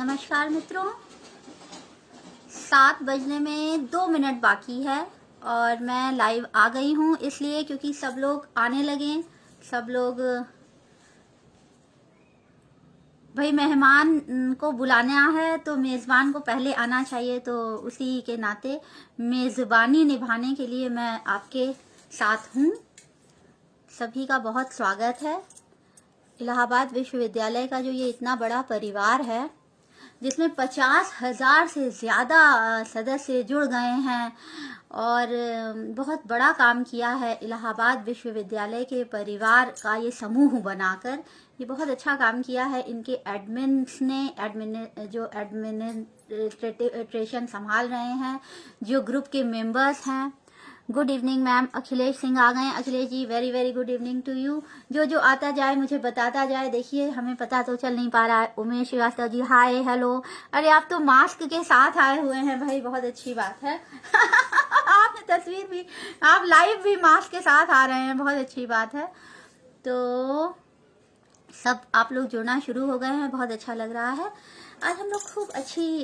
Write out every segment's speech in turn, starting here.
नमस्कार मित्रों, 7 बजने में 2 मिनट बाकी है और मैं लाइव आ गई हूँ इसलिए क्योंकि सब लोग आने लगे। सब लोग भाई मेहमान को बुलाना है तो मेज़बान को पहले आना चाहिए, तो उसी के नाते मेज़बानी निभाने के लिए मैं आपके साथ हूँ। सभी का बहुत स्वागत है। इलाहाबाद विश्वविद्यालय का जो ये इतना बड़ा परिवार है जिसमें 50,000 से ज़्यादा सदस्य जुड़ गए हैं और बहुत बड़ा काम किया है इलाहाबाद विश्वविद्यालय के परिवार का ये समूह बनाकर, ये बहुत अच्छा काम किया है इनके एडमिन्स ने, जो एडमिनिस्ट्रेशन संभाल रहे हैं, जो ग्रुप के मेंबर्स हैं। Good evening ma'am, Akhilesh Singh आ गए। Akhilesh ji very very good evening to you. जो आता जाए मुझे बताता जाए, देखिए हमें पता तो चल नहीं पा रहा है। Umesh Srivastava ji hi hello. अरे आप तो मास्क के साथ आए हुए हैं भाई, बहुत अच्छी बात है। आपने तस्वीर भी, आप लाइव भी मास्क के साथ आ रहे हैं, बहुत अच्छी बात है। तो सब आप लोग जुड़ना शुरू हो गए हैं, बहुत अच्छा लग रहा है। आज हम लोग खूब अच्छी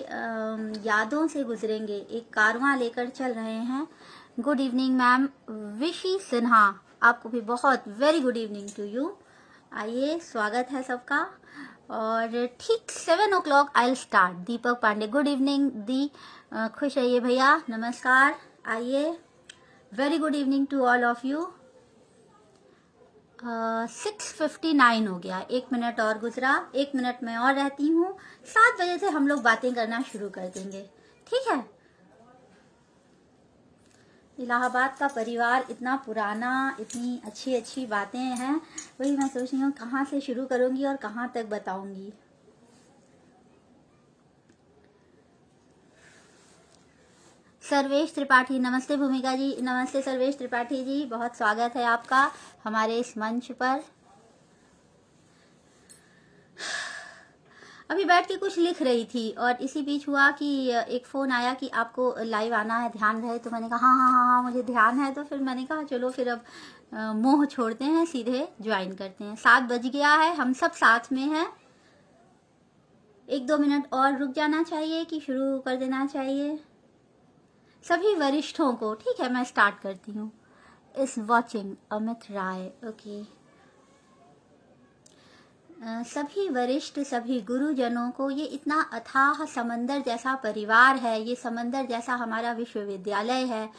यादों से गुजरेंगे, एक कारवां लेकर चल रहे हैं। गुड इवनिंग मैम विशी सिन्हा, आपको भी बहुत very good evening to you. आइए, स्वागत है सबका। और ठीक 7 o'clock I will start. Deepak Pandey good evening दी, खुश रहिए भैया, नमस्कार। आइए, very good evening to all of you. 6:59 हो गया, 1 मिनट और गुजरा, 1 मिनट में और रहती हूँ। 7 बजे से हम लोग बातें करना शुरू कर देंगे, ठीक है। इलाहाबाद का परिवार इतना पुराना, इतनी अच्छी अच्छी बातें हैं, वही मैं सोच रही हूँ कहाँ से शुरू करूँगी और कहाँ तक बताऊँगी। सर्वेश त्रिपाठी, नमस्ते भूमिका जी, नमस्ते सर्वेश त्रिपाठी जी, बहुत स्वागत है आपका हमारे इस मंच पर। अभी बैठ के कुछ लिख रही थी और इसी बीच हुआ कि एक फ़ोन आया कि आपको लाइव आना है, ध्यान रहे। तो मैंने कहा हाँ मुझे ध्यान है। तो फिर मैंने कहा चलो फिर अब मोह छोड़ते हैं, सीधे ज्वाइन करते हैं। 7 बज गया है, हम सब साथ में हैं। 1-2 मिनट और रुक जाना चाहिए कि शुरू कर देना चाहिए सभी वरिष्ठों को, ठीक है। मैं स्टार्ट करती हूँ। इस वॉचिंग अमित राय, ओके। सभी वरिष्ठ, सभी गुरुजनों को, ये इतना अथाह समंदर जैसा परिवार है, ये समंदर जैसा हमारा विश्वविद्यालय है।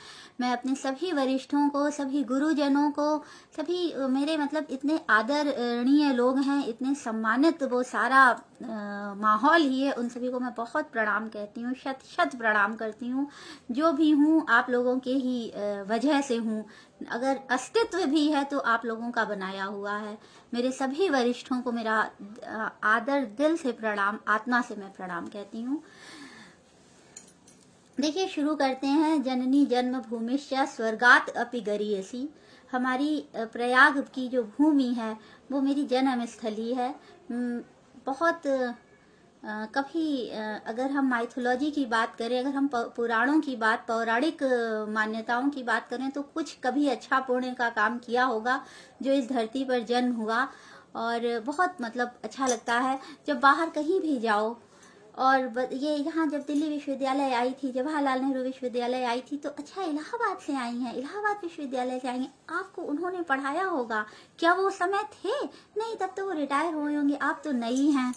मैं अपने सभी वरिष्ठों को, सभी गुरुजनों को, सभी मेरे मतलब इतने आदरणीय लोग हैं, इतने सम्मानित वो सारा माहौल ही है, उन सभी को मैं बहुत प्रणाम कहती हूँ, शत शत प्रणाम करती हूँ। जो भी हूँ आप लोगों के ही वजह से हूँ, अगर अस्तित्व भी है तो आप लोगों का बनाया हुआ है। मेरे सभी वरिष्ठों को मेरा आदर, दिल से प्रणाम, आत्मा से मैं प्रणाम कहती हूँ। देखिए शुरू करते हैं। जननी जन्मभूमिश्च स्वर्गात् अपि गरीयसी। हमारी प्रयाग की जो भूमि है वो मेरी जन्म स्थली है। बहुत कभी अगर हम माइथोलॉजी की बात करें, अगर हम पुराणों की बात, पौराणिक मान्यताओं की बात करें, तो कुछ कभी अच्छा पुण्य का काम किया होगा जो इस धरती पर जन्म हुआ। और बहुत मतलब अच्छा लगता है जब बाहर कहीं भी जाओ। और ये यहाँ जब दिल्ली विश्वविद्यालय आई थी, जवाहरलाल नेहरू विश्वविद्यालय आई थी, तो अच्छा इलाहाबाद से आई हैं, इलाहाबाद विश्वविद्यालय से आई हैं, आपको उन्होंने पढ़ाया होगा क्या? वो समय थे नहीं, तब तो वो रिटायर हुए होंगे, आप तो नई हैं।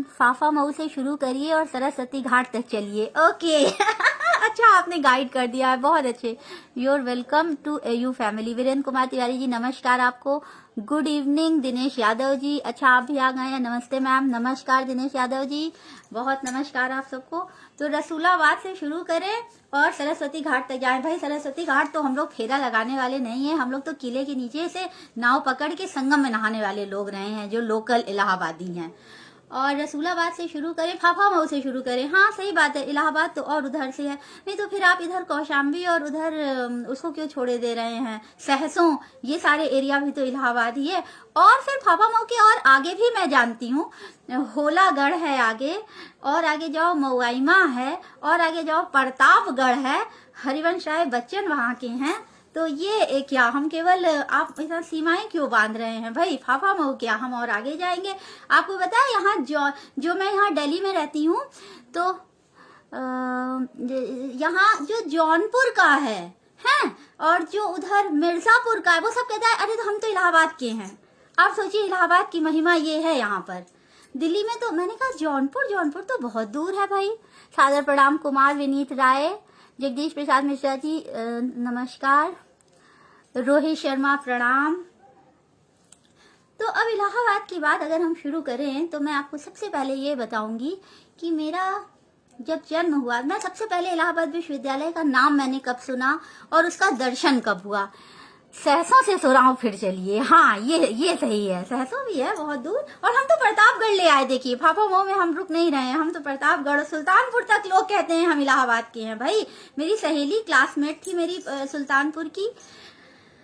फाफा मऊ से शुरू करिए और सरस्वती घाट तक चलिए, ओके। अच्छा आपने गाइड कर दिया है, बहुत अच्छे। Your welcome to AU family. Virendra Kumar Tiwari ji नमस्कार आपको। गुड इवनिंग दिनेश यादव जी, अच्छा आप भी आ गए हैं, नमस्ते मैम। नमस्कार दिनेश यादव जी, बहुत नमस्कार आप सबको। तो रसूलाबाद से शुरू करें और सरस्वती घाट तक जाएं। भाई सरस्वती घाट तो हम लोग फेरा लगाने वाले नहीं है, हम लोग तो किले के नीचे से नाव पकड़ के संगम में नहाने वाले लोग रहे हैं, जो लोकल इलाहाबादी हैं। और रसूलाबाद से शुरू करें, फाफा मऊ से शुरू करें। हाँ सही बात है, इलाहाबाद तो और उधर से है, नहीं तो फिर आप इधर कौशाम्बी और उधर उसको क्यों छोड़े दे रहे हैं, सहसों, ये सारे एरिया भी तो इलाहाबाद ही है। और फिर फाफा मऊ के और आगे भी मैं जानती हूँ, होलागढ़ है आगे, और आगे जाओ मऊआइमा है, और आगे जाओ प्रतापगढ़ है, हरिवंश राय बच्चन वहाँ के हैं। तो ये क्या हम केवल आप इतना सीमाएं क्यों बांध रहे हैं भाई, फाफा मऊ क्या, हम और आगे जाएंगे। आपको पता है यहाँ जो मैं यहाँ दिल्ली में रहती हूँ, तो यहाँ जो जौनपुर का है और जो उधर मिर्जापुर का है, वो सब कहता है अरे तो हम तो इलाहाबाद के हैं। आप सोचिए इलाहाबाद की महिमा ये है यहाँ पर। दिल्ली में तो मैंने कहा जौनपुर तो बहुत दूर है भाई। सादर प्रणाम कुमार विनीत राय, जगदीश प्रसाद मिश्रा जी नमस्कार, रोहित शर्मा प्रणाम। तो अब इलाहाबाद की बात अगर हम शुरू करें तो मैं आपको सबसे पहले ये बताऊंगी कि मेरा जब जन्म हुआ, मैं सबसे पहले इलाहाबाद विश्वविद्यालय का नाम मैंने कब सुना और उसका दर्शन कब हुआ। सहसों से सोराव फिर चलिए, हाँ ये सही है, सहसों भी है बहुत दूर, और हम तो प्रतापगढ़ ले आए। देखिए फाफा मऊ में हम रुक नहीं रहे हैं, हम तो प्रतापगढ़ सुल्तानपुर तक लोग कहते हैं हम इलाहाबाद के हैं भाई। मेरी सहेली क्लासमेट थी मेरी सुल्तानपुर की,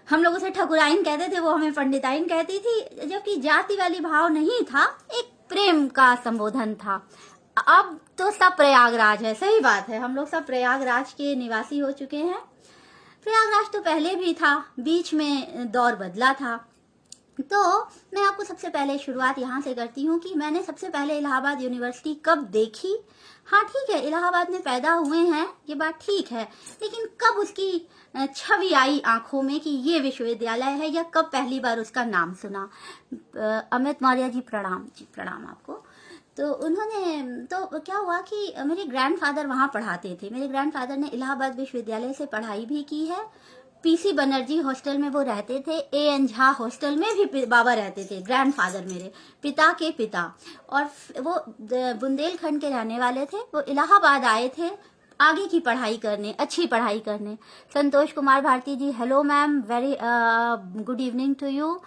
हम लोग उसे ठकुराइन कहते थे, वो हमें पंडिताइन कहती थी, जबकि जाति वाली भाव नहीं था, एक प्रेम का संबोधन था। अब तो सब प्रयागराज है, सही बात है, हम लोग सब प्रयागराज के निवासी हो चुके हैं। प्रयागराज तो पहले भी था, बीच में दौर बदला था। तो मैं आपको सबसे पहले शुरुआत यहाँ से करती हूँ कि मैंने सबसे पहले इलाहाबाद यूनिवर्सिटी कब देखी। हाँ ठीक है, इलाहाबाद में पैदा हुए हैं, ये बात ठीक है, लेकिन कब उसकी छवि आई आंखों में कि ये विश्वविद्यालय है, या कब पहली बार उसका नाम सुना। अमित मौर्य जी प्रणाम आपको। तो उन्होंने, तो क्या हुआ कि मेरे ग्रैंडफादर वहाँ पढ़ाते थे। मेरे ग्रैंडफादर ने इलाहाबाद विश्वविद्यालय से पढ़ाई भी की है। पीसी बनर्जी हॉस्टल में वो रहते थे, एएन झा हॉस्टल में भी बाबा रहते थे, ग्रैंडफादर मेरे पिता के पिता, और वो बुंदेलखंड के रहने वाले थे। वो इलाहाबाद आए थे आगे की पढ़ाई करने, अच्छी पढ़ाई करने। Santosh Kumar Bharti ji hello ma'am, very good evening to you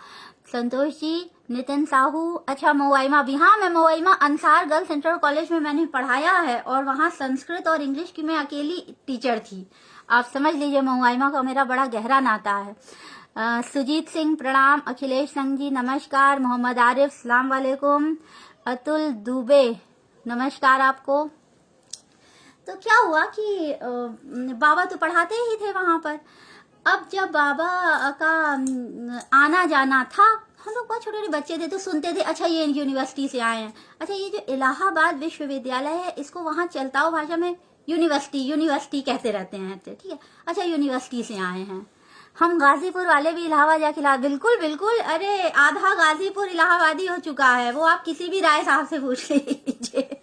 Santosh ji. Nitin Sahu, अच्छा मोवाइमा भी, हाँ मैं Mau Aima Ansar girls inter college में मैंने पढ़ाया है, और वहाँ संस्कृत और इंग्लिश की मैं अकेली टीचर थी। आप समझ लीजिए मोवाइमा का मेरा बड़ा गहरा नाता है। सुजीत सिंह प्रणाम, अखिलेश संघ जी नमस्कार, मोहम्मद आरिफ सलाम वालेकुम, अतुल दुबे नमस्कार आपको। तो क्या हुआ कि बाबा तो पढ़ाते ही थे वहां पर। अब जब बाबा का आना जाना था, हम लोग बहुत छोटे छोटे बच्चे थे तो सुनते थे अच्छा ये यूनिवर्सिटी से आए हैं। अच्छा ये जो इलाहाबाद विश्वविद्यालय है, इसको वहाँ चलताऊ भाषा में यूनिवर्सिटी कहते रहते हैं, ठीक है। अच्छा यूनिवर्सिटी से आए हैं, हम गाजीपुर वाले भी इलाहाबाद जाके बिल्कुल, अरे आधा गाजीपुर इलाहाबादी हो चुका है, वो आप किसी भी राय साहब से पूछ लीजिए।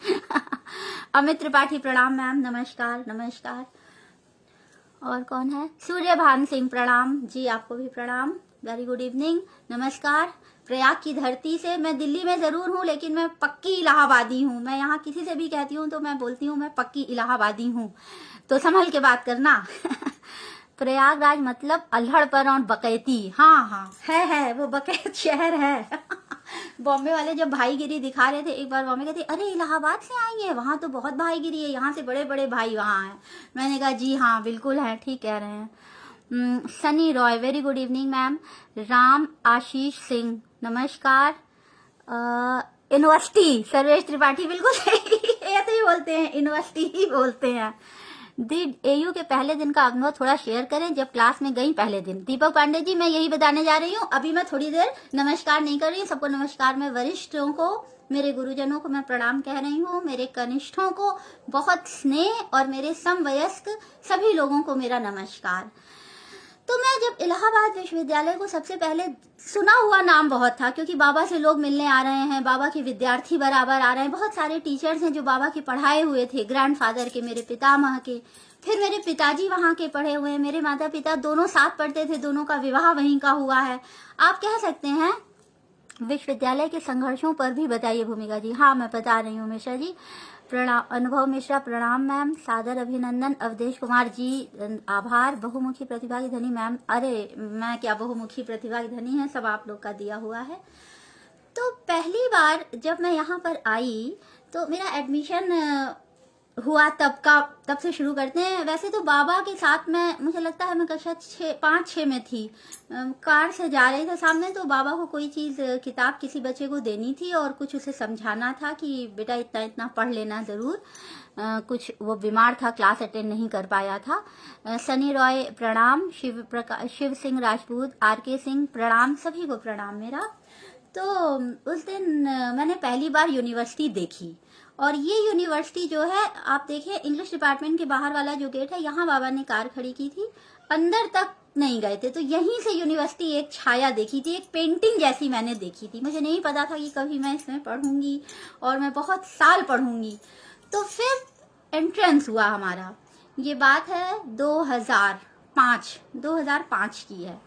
अमित त्रिपाठी प्रणाम मैम, नमस्कार। और कौन है, सूर्यभान सिंह प्रणाम जी, आपको भी प्रणाम, वेरी गुड इवनिंग, नमस्कार। प्रयाग की धरती से, मैं दिल्ली में जरूर हूँ लेकिन मैं पक्की इलाहाबादी हूँ। मैं यहाँ किसी से भी कहती हूँ तो मैं बोलती हूँ मैं पक्की इलाहाबादी हूँ, तो संभल के बात करना। प्रयागराज मतलब अल्हड़पन और बकैती, हाँ है वो बकैत शहर है। बॉम्बे वाले जब भाईगिरी दिखा रहे थे एक बार, बॉम्बे कहते अरे इलाहाबाद से आई है, वहां तो बहुत भाईगिरी है, यहाँ से बड़े बड़े भाई वहाँ हैं। मैंने कहा जी हाँ बिल्कुल है, ठीक कह रहे हैं। Sunny Roy very good evening ma'am. Ram Ashish Singh नमस्कार। यूनिवर्सिटी सर्वेश त्रिपाठी बिल्कुल सही, ऐसे ही बोलते हैं, यूनिवर्सिटी ही बोलते हैं। एयू के पहले दिन का अनुभव थोड़ा शेयर करें जब क्लास में गई पहले दिन। दीपक पांडे जी मैं यही बताने जा रही हूँ, अभी मैं थोड़ी देर नमस्कार नहीं कर रही हूँ, सबको नमस्कार। मैं वरिष्ठों को, मेरे गुरुजनों को मैं प्रणाम कह रही हूँ, मेरे कनिष्ठों को बहुत स्नेह, और मेरे समवयस्क सभी लोगों को मेरा नमस्कार। तो मैं जब इलाहाबाद विश्वविद्यालय को सबसे पहले, सुना हुआ नाम बहुत था क्योंकि बाबा से लोग मिलने आ रहे हैं, बाबा के विद्यार्थी बराबर आ रहे हैं, बहुत सारे टीचर्स हैं जो बाबा के पढ़ाए हुए थे, ग्रैंडफादर के, मेरे पितामह के, फिर मेरे पिताजी वहाँ के पढ़े हुए हैं, मेरे माता पिता दोनों साथ पढ़ते थे, दोनों का विवाह वहीं का हुआ है। आप कह सकते हैं विश्वविद्यालय के संघर्षों पर भी बताइए भूमिका जी। हाँ मैं बता रही हूँ मिश्रा जी, प्रणाम। अनुभव मिश्रा प्रणाम मैम, सादर अभिनंदन। अवधेश कुमार जी आभार। बहुमुखी प्रतिभा की धनी मैम, अरे मैं क्या बहुमुखी प्रतिभा की धनी है, सब आप लोग का दिया हुआ है। तो पहली बार जब मैं यहाँ पर आई तो मेरा एडमिशन हुआ, तब से शुरू करते हैं। वैसे तो बाबा के साथ में, मुझे लगता है मैं कक्षा 5-6 में थी, कार से जा रहे थे सामने, तो बाबा को कोई चीज़, किताब किसी बच्चे को देनी थी और कुछ उसे समझाना था कि बेटा इतना इतना पढ़ लेना ज़रूर। कुछ वो बीमार था, क्लास अटेंड नहीं कर पाया था। सनी रॉय प्रणाम, शिव सिंह राजपूत, RK सिंह प्रणाम, सभी को प्रणाम मेरा। तो उस दिन मैंने पहली बार यूनिवर्सिटी देखी, और ये यूनिवर्सिटी जो है आप देखिए, इंग्लिश डिपार्टमेंट के बाहर वाला जो गेट है, यहाँ बाबा ने कार खड़ी की थी, अंदर तक नहीं गए थे, तो यहीं से यूनिवर्सिटी एक छाया देखी थी, एक पेंटिंग जैसी मैंने देखी थी। मुझे नहीं पता था कि कभी मैं इसमें पढ़ूंगी और मैं बहुत साल पढ़ूंगी। तो फिर एंट्रेंस हुआ हमारा, ये बात है 2005 की है।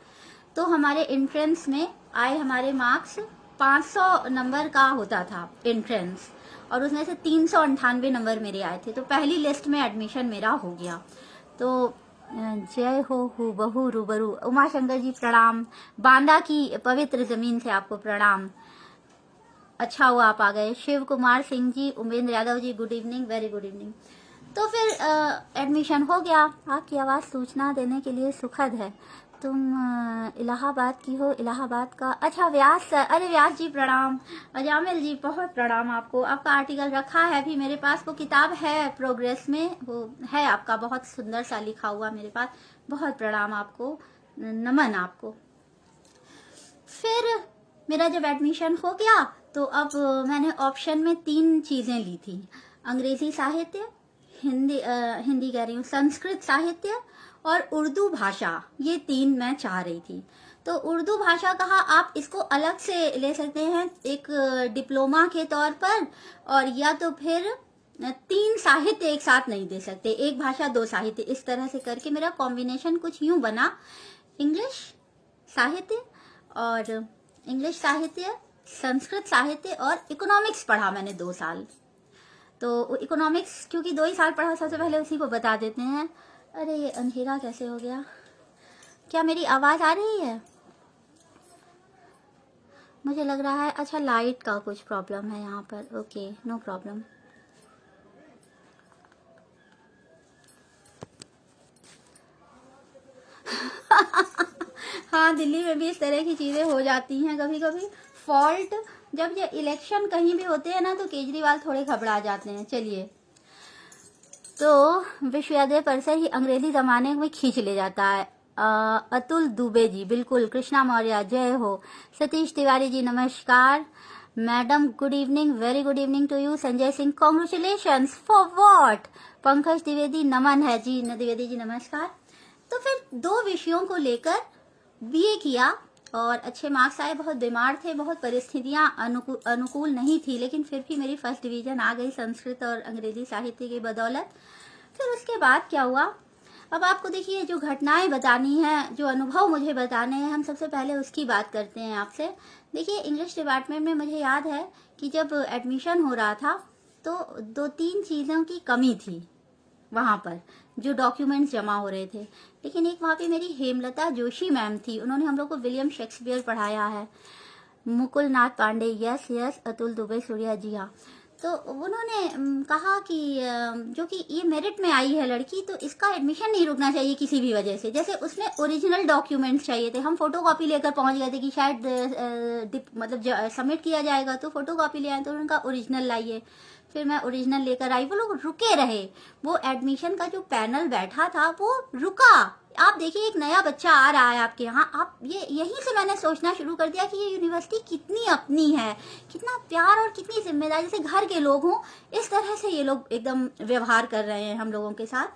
तो हमारे एंट्रेंस में आए हमारे मार्क्स, 500 नंबर का होता था एंट्रेंस, और उसमें से 398 नंबर मेरे आए थे। तो पहली लिस्ट में एडमिशन मेरा हो गया। तो जय हो बहू रूबरू, उमा शंकर जी प्रणाम, बांदा की पवित्र जमीन से आपको प्रणाम, अच्छा हुआ आप आ गए। Shiv Kumar Singh ji, Umendra Yadav ji, good evening, very good evening. तो फिर एडमिशन हो गया। आपकी आवाज़ सूचना देने के लिए सुखद है। तुम इलाहाबाद की हो, इलाहाबाद का, अच्छा व्यास सर, अरे व्यास जी प्रणाम, अजामिल जी बहुत प्रणाम आपको। आपका आर्टिकल रखा है अभी मेरे पास, वो किताब है प्रोग्रेस में, वो है आपका, बहुत सुंदर सा लिखा हुआ मेरे पास, बहुत प्रणाम आपको, नमन आपको। फिर मेरा जब एडमिशन हो गया तो अब मैंने ऑप्शन में 3 चीज़ें ली थी, अंग्रेजी साहित्य, हिंदी कह रही हूँ, संस्कृत साहित्य और उर्दू भाषा, ये 3 मैं चाह रही थी। तो उर्दू भाषा कहा आप इसको अलग से ले सकते हैं एक डिप्लोमा के तौर पर, और या तो फिर 3 साहित्य एक साथ नहीं दे सकते, एक भाषा 2 साहित्य, इस तरह से करके मेरा कॉम्बिनेशन कुछ यूं बना, इंग्लिश साहित्य और इंग्लिश साहित्य, संस्कृत साहित्य और इकोनॉमिक्स पढ़ा मैंने 2 साल। तो इकोनॉमिक्स क्योंकि 2 ही साल पढ़ा, सबसे पहले उसी को बता देते हैं। अरे ये अंधेरा कैसे हो गया, क्या मेरी आवाज़ आ रही है? मुझे लग रहा है, अच्छा लाइट का कुछ प्रॉब्लम है यहाँ पर, ओके नो प्रॉब्लम। हाँ, दिल्ली में भी इस तरह की चीज़ें हो जाती हैं कभी कभी, फॉल्ट। जब ये इलेक्शन कहीं भी होते हैं ना तो केजरीवाल थोड़े घबरा जाते हैं। चलिए, तो विश्वविद्यालय परिसर ही अंग्रेजी जमाने में खींच ले जाता है। अतुल दुबे जी बिल्कुल, कृष्णा मौर्य जय हो, सतीश तिवारी जी नमस्कार, madam good evening, very good evening to you, Sanjay Singh congratulations for what, Pankaj Dwivedi नमन है जी, द्विवेदी जी नमस्कार। तो फिर 2 विषयों को लेकर BA किया और अच्छे मार्क्स आए, बहुत बीमार थे, बहुत परिस्थितियां अनुकूल नहीं थी, लेकिन फिर भी मेरी फर्स्ट डिवीजन आ गई संस्कृत और अंग्रेजी साहित्य की बदौलत। फिर उसके बाद क्या हुआ, अब आपको देखिए जो घटनाएं बतानी है, जो अनुभव मुझे बताने हैं, हम सबसे पहले उसकी बात करते हैं आपसे। देखिए इंग्लिश डिपार्टमेंट में मुझे याद है कि जब एडमिशन हो रहा था तो 2-3 चीज़ों की कमी थी वहाँ पर, जो डॉक्यूमेंट्स जमा हो रहे थे। लेकिन एक वहाँ पे मेरी हेमलता जोशी मैम थी, उन्होंने हम लोग को विलियम शेक्सपियर पढ़ाया है। मुकुल नाथ पांडे, यस यस, अतुल दुबे सूर्या जी हाँ। तो उन्होंने कहा कि जो कि ये मेरिट में आई है लड़की, तो इसका एडमिशन नहीं रुकना चाहिए किसी भी वजह से। जैसे उसमें ओरिजिनल डॉक्यूमेंट्स चाहिए थे, हम फोटोकॉपी लेकर पहुंच गए थे कि शायद मतलब सबमिट किया जाएगा, तो फोटोकॉपी ले आए, तो उनका ओरिजिनल लाइए। फिर मैं ओरिजिनल लेकर आई, वो लोग रुके रहे, वो एडमिशन का जो पैनल बैठा था वो रुका। आप देखिए एक नया बच्चा आ रहा है आपके यहाँ, आप ये यहीं से मैंने सोचना शुरू कर दिया कि ये यूनिवर्सिटी कितनी अपनी है, कितना प्यार और कितनी जिम्मेदारी, जैसे घर के लोग हों इस तरह से ये लोग एकदम व्यवहार कर रहे हैं हम लोगों के साथ।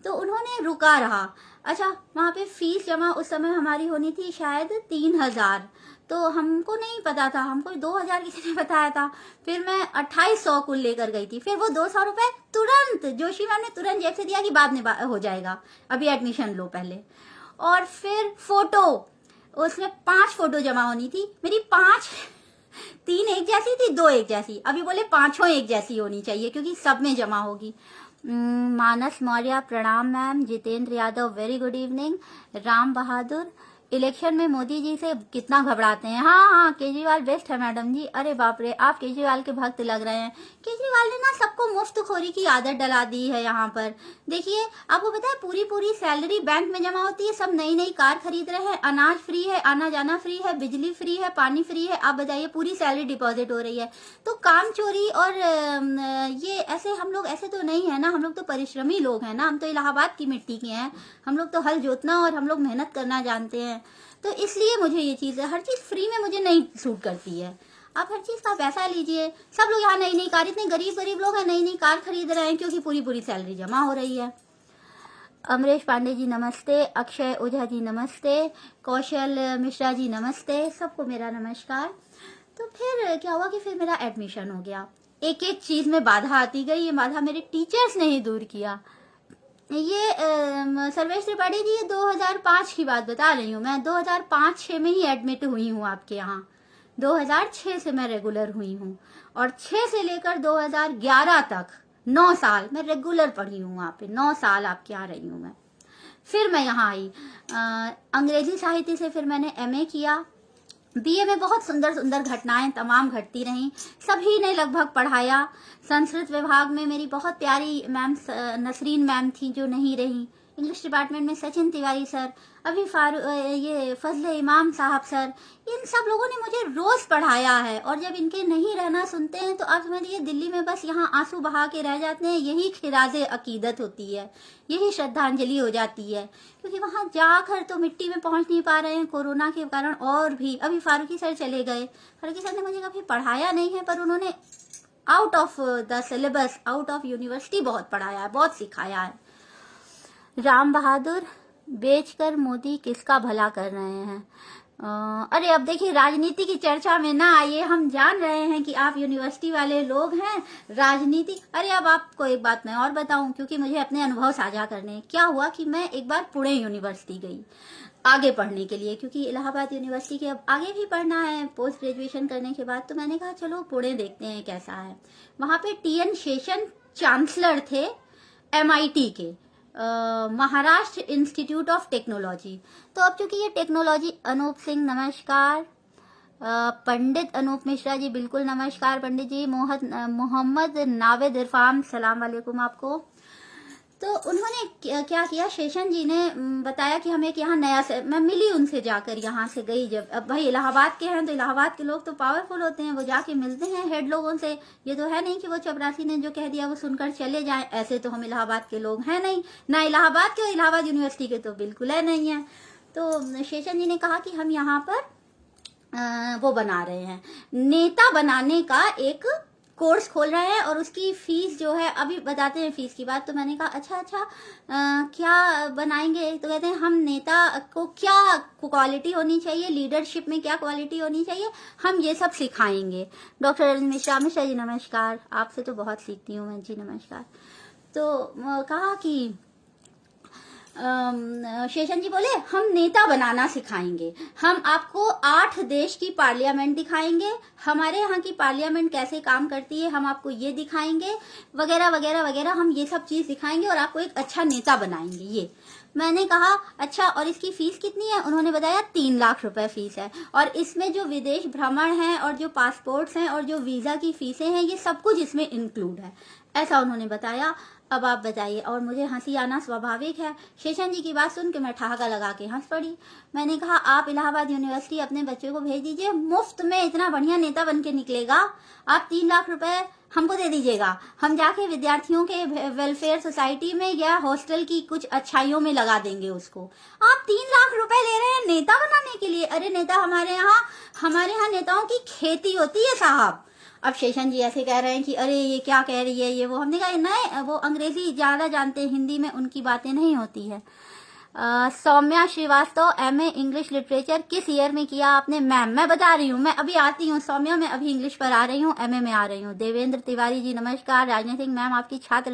तो उन्होंने रुका रहा। अच्छा, वहाँ पे फीस जमा उस समय हमारी होनी थी शायद 3000, तो हमको नहीं पता था, हमको 2000 किसी ने बताया था। फिर मैं 2800 कुल लेकर गई थी। फिर वो 200 रुपए तुरंत जोशी मैम ने तुरंत जेब से दिया कि बाद में हो जाएगा, अभी एडमिशन लो पहले। और फिर फोटो, उसमें 5 फोटो जमा होनी थी, मेरी 5, 3 एक जैसी थी, 2 एक जैसी, अभी बोले 5 एक जैसी होनी चाहिए क्योंकि सब में जमा होगी। मानस मौर्य प्रणाम ma'am, Jitendra Yadav very good evening, Ram Bahadur election में मोदी जी से कितना घबराते हैं। हाँ हाँ, केजरीवाल बेस्ट है मैडम जी। अरे बाप रे, आप केजरीवाल के भक्त लग रहे हैं। केजरीवाल ने ना सबको मुफ्तखोरी की आदत डला दी है यहाँ पर। देखिए, आपको पता है पूरी पूरी सैलरी बैंक में जमा होती है, सब नई नई कार खरीद रहे हैं, अनाज फ्री है, आना जाना फ्री है, बिजली फ्री है, पानी फ्री है। आप बताइए, पूरी सैलरी डिपॉजिट हो रही है। तो काम चोरी और ये ऐसे, हम लोग ऐसे तो नहीं है ना, हम लोग तो परिश्रमी लोग हैं ना, हम तो इलाहाबाद की मिट्टी के हैं, हम लोग तो हल जोतना और हम लोग मेहनत करना जानते हैं। तो इसलिए मुझे ये चीज़ है, हर चीज़ फ्री में मुझे नहीं सूट करती है। आप हर चीज़ का पैसा लीजिए। सब लोग यहाँ नई नई कार, इतने गरीब गरीब लोग हैं, नई नई कार खरीद रहे हैं क्योंकि पूरी पूरी सैलरी जमा हो रही है। अमरेश पांडे जी नमस्ते, अक्षय ओझा जी नमस्ते, कौशल मिश्रा जी नमस्ते, सबको मेरा नमस्कार। तो फिर क्या हुआ कि फिर मेरा एडमिशन हो गया। एक एक चीज़ में बाधा आती गई। ये बाधा मेरे टीचर्स ने ही दूर किया। ये सर्वेश त्रिपाठी जी, ये 2005 की बात बता रही हूँ मैं। 2005-06 में ही एडमिट हुई हूँ आपके यहाँ। 2006 से मैं रेगुलर हुई हूँ और 6 से लेकर 2011 तक 9 साल मैं रेगुलर पढ़ी हूँ वहाँ पे। 9 साल आपके यहाँ रही हूँ मैं। फिर मैं यहाँ आई, अंग्रेजी साहित्य से फिर मैंने एमए किया। बीए में बहुत सुंदर सुंदर घटनाएं तमाम घटती रहीं, सभी ने लगभग पढ़ाया। संस्कृत विभाग में मेरी बहुत प्यारी मैम नसरीन मैम थी जो नहीं रही। इंग्लिश डिपार्टमेंट में सचिन तिवारी सर, अभी ये फजले इमाम साहब सर, इन सब लोगों ने मुझे रोज पढ़ाया है। और जब इनके नहीं रहना सुनते हैं तो आप समझिए दिल्ली में बस यहाँ आंसू बहा के रह जाते हैं। यही खिराजे अकीदत होती है, यही श्रद्धांजलि हो जाती है, क्योंकि वहाँ जाकर तो मिट्टी में पहुँच नहीं पा रहे हैं कोरोना के कारण। और भी अभी फारूकी सर चले गए। फारूकी सर ने मुझे कभी पढ़ाया नहीं है, पर उन्होंने out of the syllabus, out of university बहुत पढ़ाया है, बहुत सिखाया है। राम बहादुर, बेचकर मोदी किसका भला कर रहे हैं? अरे अब देखिए, राजनीति की चर्चा में ना आइए। हम जान रहे हैं कि आप यूनिवर्सिटी वाले लोग हैं, राजनीति। अरे अब आपको एक बात मैं और बताऊं, क्योंकि मुझे अपने अनुभव साझा करने हैं। क्या हुआ कि मैं एक बार पुणे यूनिवर्सिटी गई आगे पढ़ने के लिए, क्योंकि इलाहाबाद यूनिवर्सिटी के अब आगे भी पढ़ना है पोस्ट ग्रेजुएशन करने के बाद। तो मैंने कहा चलो पुणे देखते हैं कैसा है। वहाँ पे टीएन शेषन चांसलर थे MIT के, महाराष्ट्र इंस्टीट्यूट ऑफ टेक्नोलॉजी। तो अब चूंकि ये टेक्नोलॉजी, अनूप सिंह नमस्कार, पंडित अनूप मिश्रा जी बिल्कुल नमस्कार पंडित जी, मोहम्मद नावेद इरफान सलाम वालेकुम आपको। तो उन्होंने क्या किया, शेषन जी ने बताया कि हमें एक यहाँ नया से, मैं मिली उनसे जाकर, यहाँ से गई जब। अब भाई इलाहाबाद के हैं तो इलाहाबाद के लोग तो पावरफुल होते हैं, वो जाके मिलते हैं हेड लोगों से। ये तो है नहीं कि वो चपरासी ने जो कह दिया वो सुनकर चले जाएं। ऐसे तो हम इलाहाबाद के लोग हैं नहीं, ना इलाहाबाद के, इलाहाबाद यूनिवर्सिटी के तो बिल्कुल है नहीं है। तो शेषन जी ने कहा कि हम यहाँ पर वो बना रहे हैं, नेता बनाने का एक कोर्स खोल रहे हैं और उसकी फीस जो है, अभी बताते हैं फीस की बात। तो मैंने कहा अच्छा क्या बनाएंगे? तो कहते हैं हम नेता को क्या क्वालिटी होनी चाहिए, लीडरशिप में क्या क्वालिटी होनी चाहिए, हम ये सब सिखाएंगे। डॉक्टर मिश्रा जी नमस्कार, आपसे तो बहुत सीखती हूँ मैं जी, नमस्कार। तो कहा कि शेषन जी बोले हम नेता बनाना सिखाएंगे, हम आपको 8 देश की पार्लियामेंट दिखाएंगे, हमारे यहाँ की पार्लियामेंट कैसे काम करती है हम आपको ये दिखाएंगे, वगैरह वगैरह वगैरह, हम ये सब चीज दिखाएंगे और आपको एक अच्छा नेता बनाएंगे। ये मैंने कहा अच्छा, और इसकी फीस कितनी है? उन्होंने बताया 3 लाख रुपए फीस है, और इसमें जो विदेश भ्रमण है और जो पासपोर्ट्स हैं और जो वीजा की फीसें हैं, ये सब कुछ इसमें इंक्लूड है, ऐसा उन्होंने बताया। अब आप बताइए, और मुझे हंसी आना स्वाभाविक है। शेषन जी की बात सुन के मैं ठहाका लगा के हंस पड़ी। मैंने कहा आप इलाहाबाद यूनिवर्सिटी अपने बच्चे को भेज दीजिए, मुफ्त में इतना बढ़िया नेता बन के निकलेगा। आप 3 लाख रुपए हमको दे दीजिएगा, हम जाके विद्यार्थियों के वेलफेयर सोसाइटी में या हॉस्टल की कुछ अच्छाइयों में लगा देंगे उसको। आप 3 लाख रुपए ले रहे हैं नेता बनाने के लिए? अरे नेता हमारे यहाँ नेताओं की खेती होती है साहब। अब शेषन जी ऐसे कह रहे हैं कि अरे ये क्या कह रही है ये वो। हमने कहा नहीं, वो अंग्रेजी ज्यादा जानते हैं, हिंदी में उनकी बातें नहीं होती है। Saumya Srivastava, MA English literature किस ईयर में किया आपने? मैम मैं बता रही हूँ, मैं अभी आती हूँ सौम्या, मैं अभी इंग्लिश पर आ रही हूँ, MA में आ रही हूँ। देवेंद्र तिवारी जी नमस्कार। राजनीतिक मैम आपकी छात्र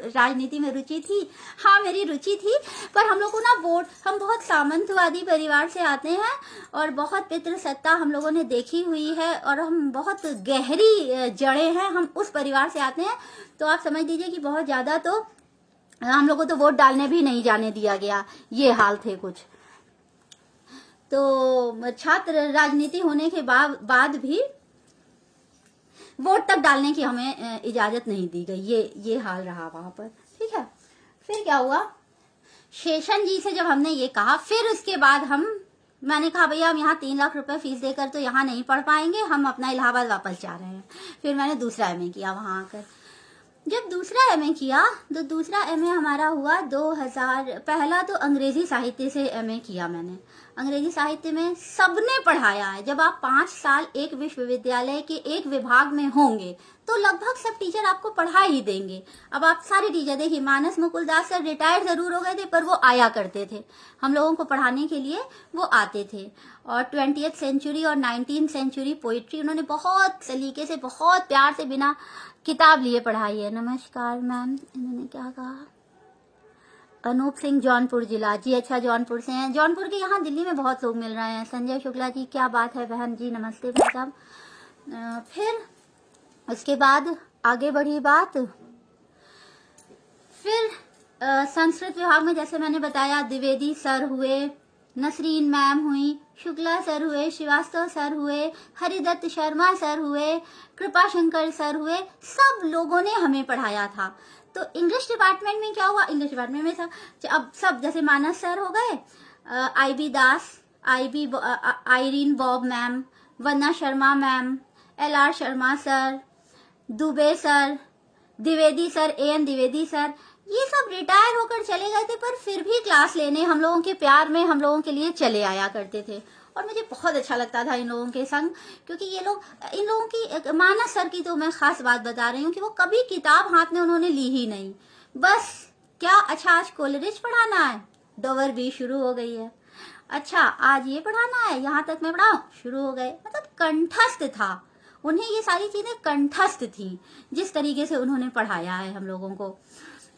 राजनीति में रुचि थी? हाँ मेरी रुचि थी, पर हम लोग को ना वोट, हम बहुत सामंतवादी परिवार से आते हैं और बहुत पितृसत्ता हम लोगों ने देखी हुई है और हम बहुत गहरी जड़ें हैं, हम उस परिवार से आते हैं। तो आप समझ लीजिए कि बहुत ज्यादा तो हम लोगों को तो वोट डालने भी नहीं जाने दिया गया, ये हाल थे कुछ। तो छात्र राजनीति होने के बाद भी वोट तक डालने की हमें इजाजत नहीं दी गई। ये हाल रहा वहां पर। ठीक है, फिर क्या हुआ, शेषन जी से जब हमने ये कहा, फिर उसके बाद मैंने कहा भैया हम यहाँ 3 लाख रुपए फीस देकर तो यहाँ नहीं पढ़ पाएंगे, हम अपना इलाहाबाद वापस जा रहे हैं। फिर मैंने दूसरा एमए किया वहां आकर। जब दूसरा एमए किया तो दूसरा एमए हमारा हुआ 2000। पहला तो अंग्रेजी साहित्य से एमए किया मैंने। अंग्रेजी साहित्य में सबने पढ़ाया है। जब आप 5 साल एक विश्वविद्यालय के एक विभाग में होंगे तो लगभग सब टीचर आपको पढ़ा ही देंगे। अब आप सारे टीचर देखिए, मानस मुकुलदास सर रिटायर्ड जरूर हो गए थे पर वो आया करते थे हम लोगों को पढ़ाने के लिए, वो आते थे। और 20th सेंचुरी और 19th सेंचुरी पोइट्री उन्होंने बहुत सलीके से, बहुत प्यार से, बिना किताब लिए पढ़ाई है। नमस्कार मैम, इन्होंने क्या कहा, अनूप सिंह जौनपुर जिला। जी अच्छा, जौनपुर से हैं। जौनपुर के यहाँ दिल्ली में बहुत लोग मिल रहे हैं। संजय शुक्ला जी, क्या बात है बहन जी, नमस्ते भाई साहब। फिर उसके बाद आगे बढ़ी बात। फिर संस्कृत विभाग में जैसे मैंने बताया, द्विवेदी सर हुए, नसरीन मैम हुई, शुक्ला सर हुए, श्रीवास्तव सर हुए, हरिदत्त शर्मा सर हुए, कृपा शंकर सर हुए। सब लोगों ने हमें पढ़ाया था। तो इंग्लिश डिपार्टमेंट में क्या हुआ, इंग्लिश डिपार्टमेंट में सब, अब सब जैसे मानस सर हो गए, IB Das, Irene Bob ma'am, Vandana Sharma ma'am, LR Sharma sir, Dubey sir, Dwivedi sir, AN Dwivedi sir, ये सब रिटायर होकर चले गए थे पर फिर भी क्लास लेने हम लोगों के प्यार में हम लोगों के लिए चले आया करते थे। और मुझे बहुत अच्छा लगता था इन लोगों के संग, क्योंकि ये लोग, इन लोगों की, मानस सर की तो मैं खास बात बता रही हूँ कि वो कभी किताब हाथ में उन्होंने ली ही नहीं। बस क्या, अच्छा आज कोलरिज पढ़ाना है, डोवर बी शुरू हो गई है, अच्छा आज ये पढ़ाना है, यहाँ तक मैं पढ़ाऊं, शुरू हो गए। मतलब कंठस्थ था उन्हें, ये सारी चीजें कंठस्थ थी जिस तरीके से उन्होंने पढ़ाया है हम लोगों को।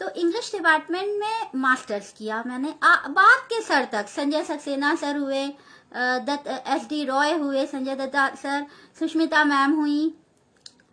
तो इंग्लिश डिपार्टमेंट में मास्टर्स किया मैंने। बाद के सर तक, संजय सक्सेना सर हुए, दत्त SD रॉय हुए, संजय दत्ता सर, सुष्मिता मैम हुई,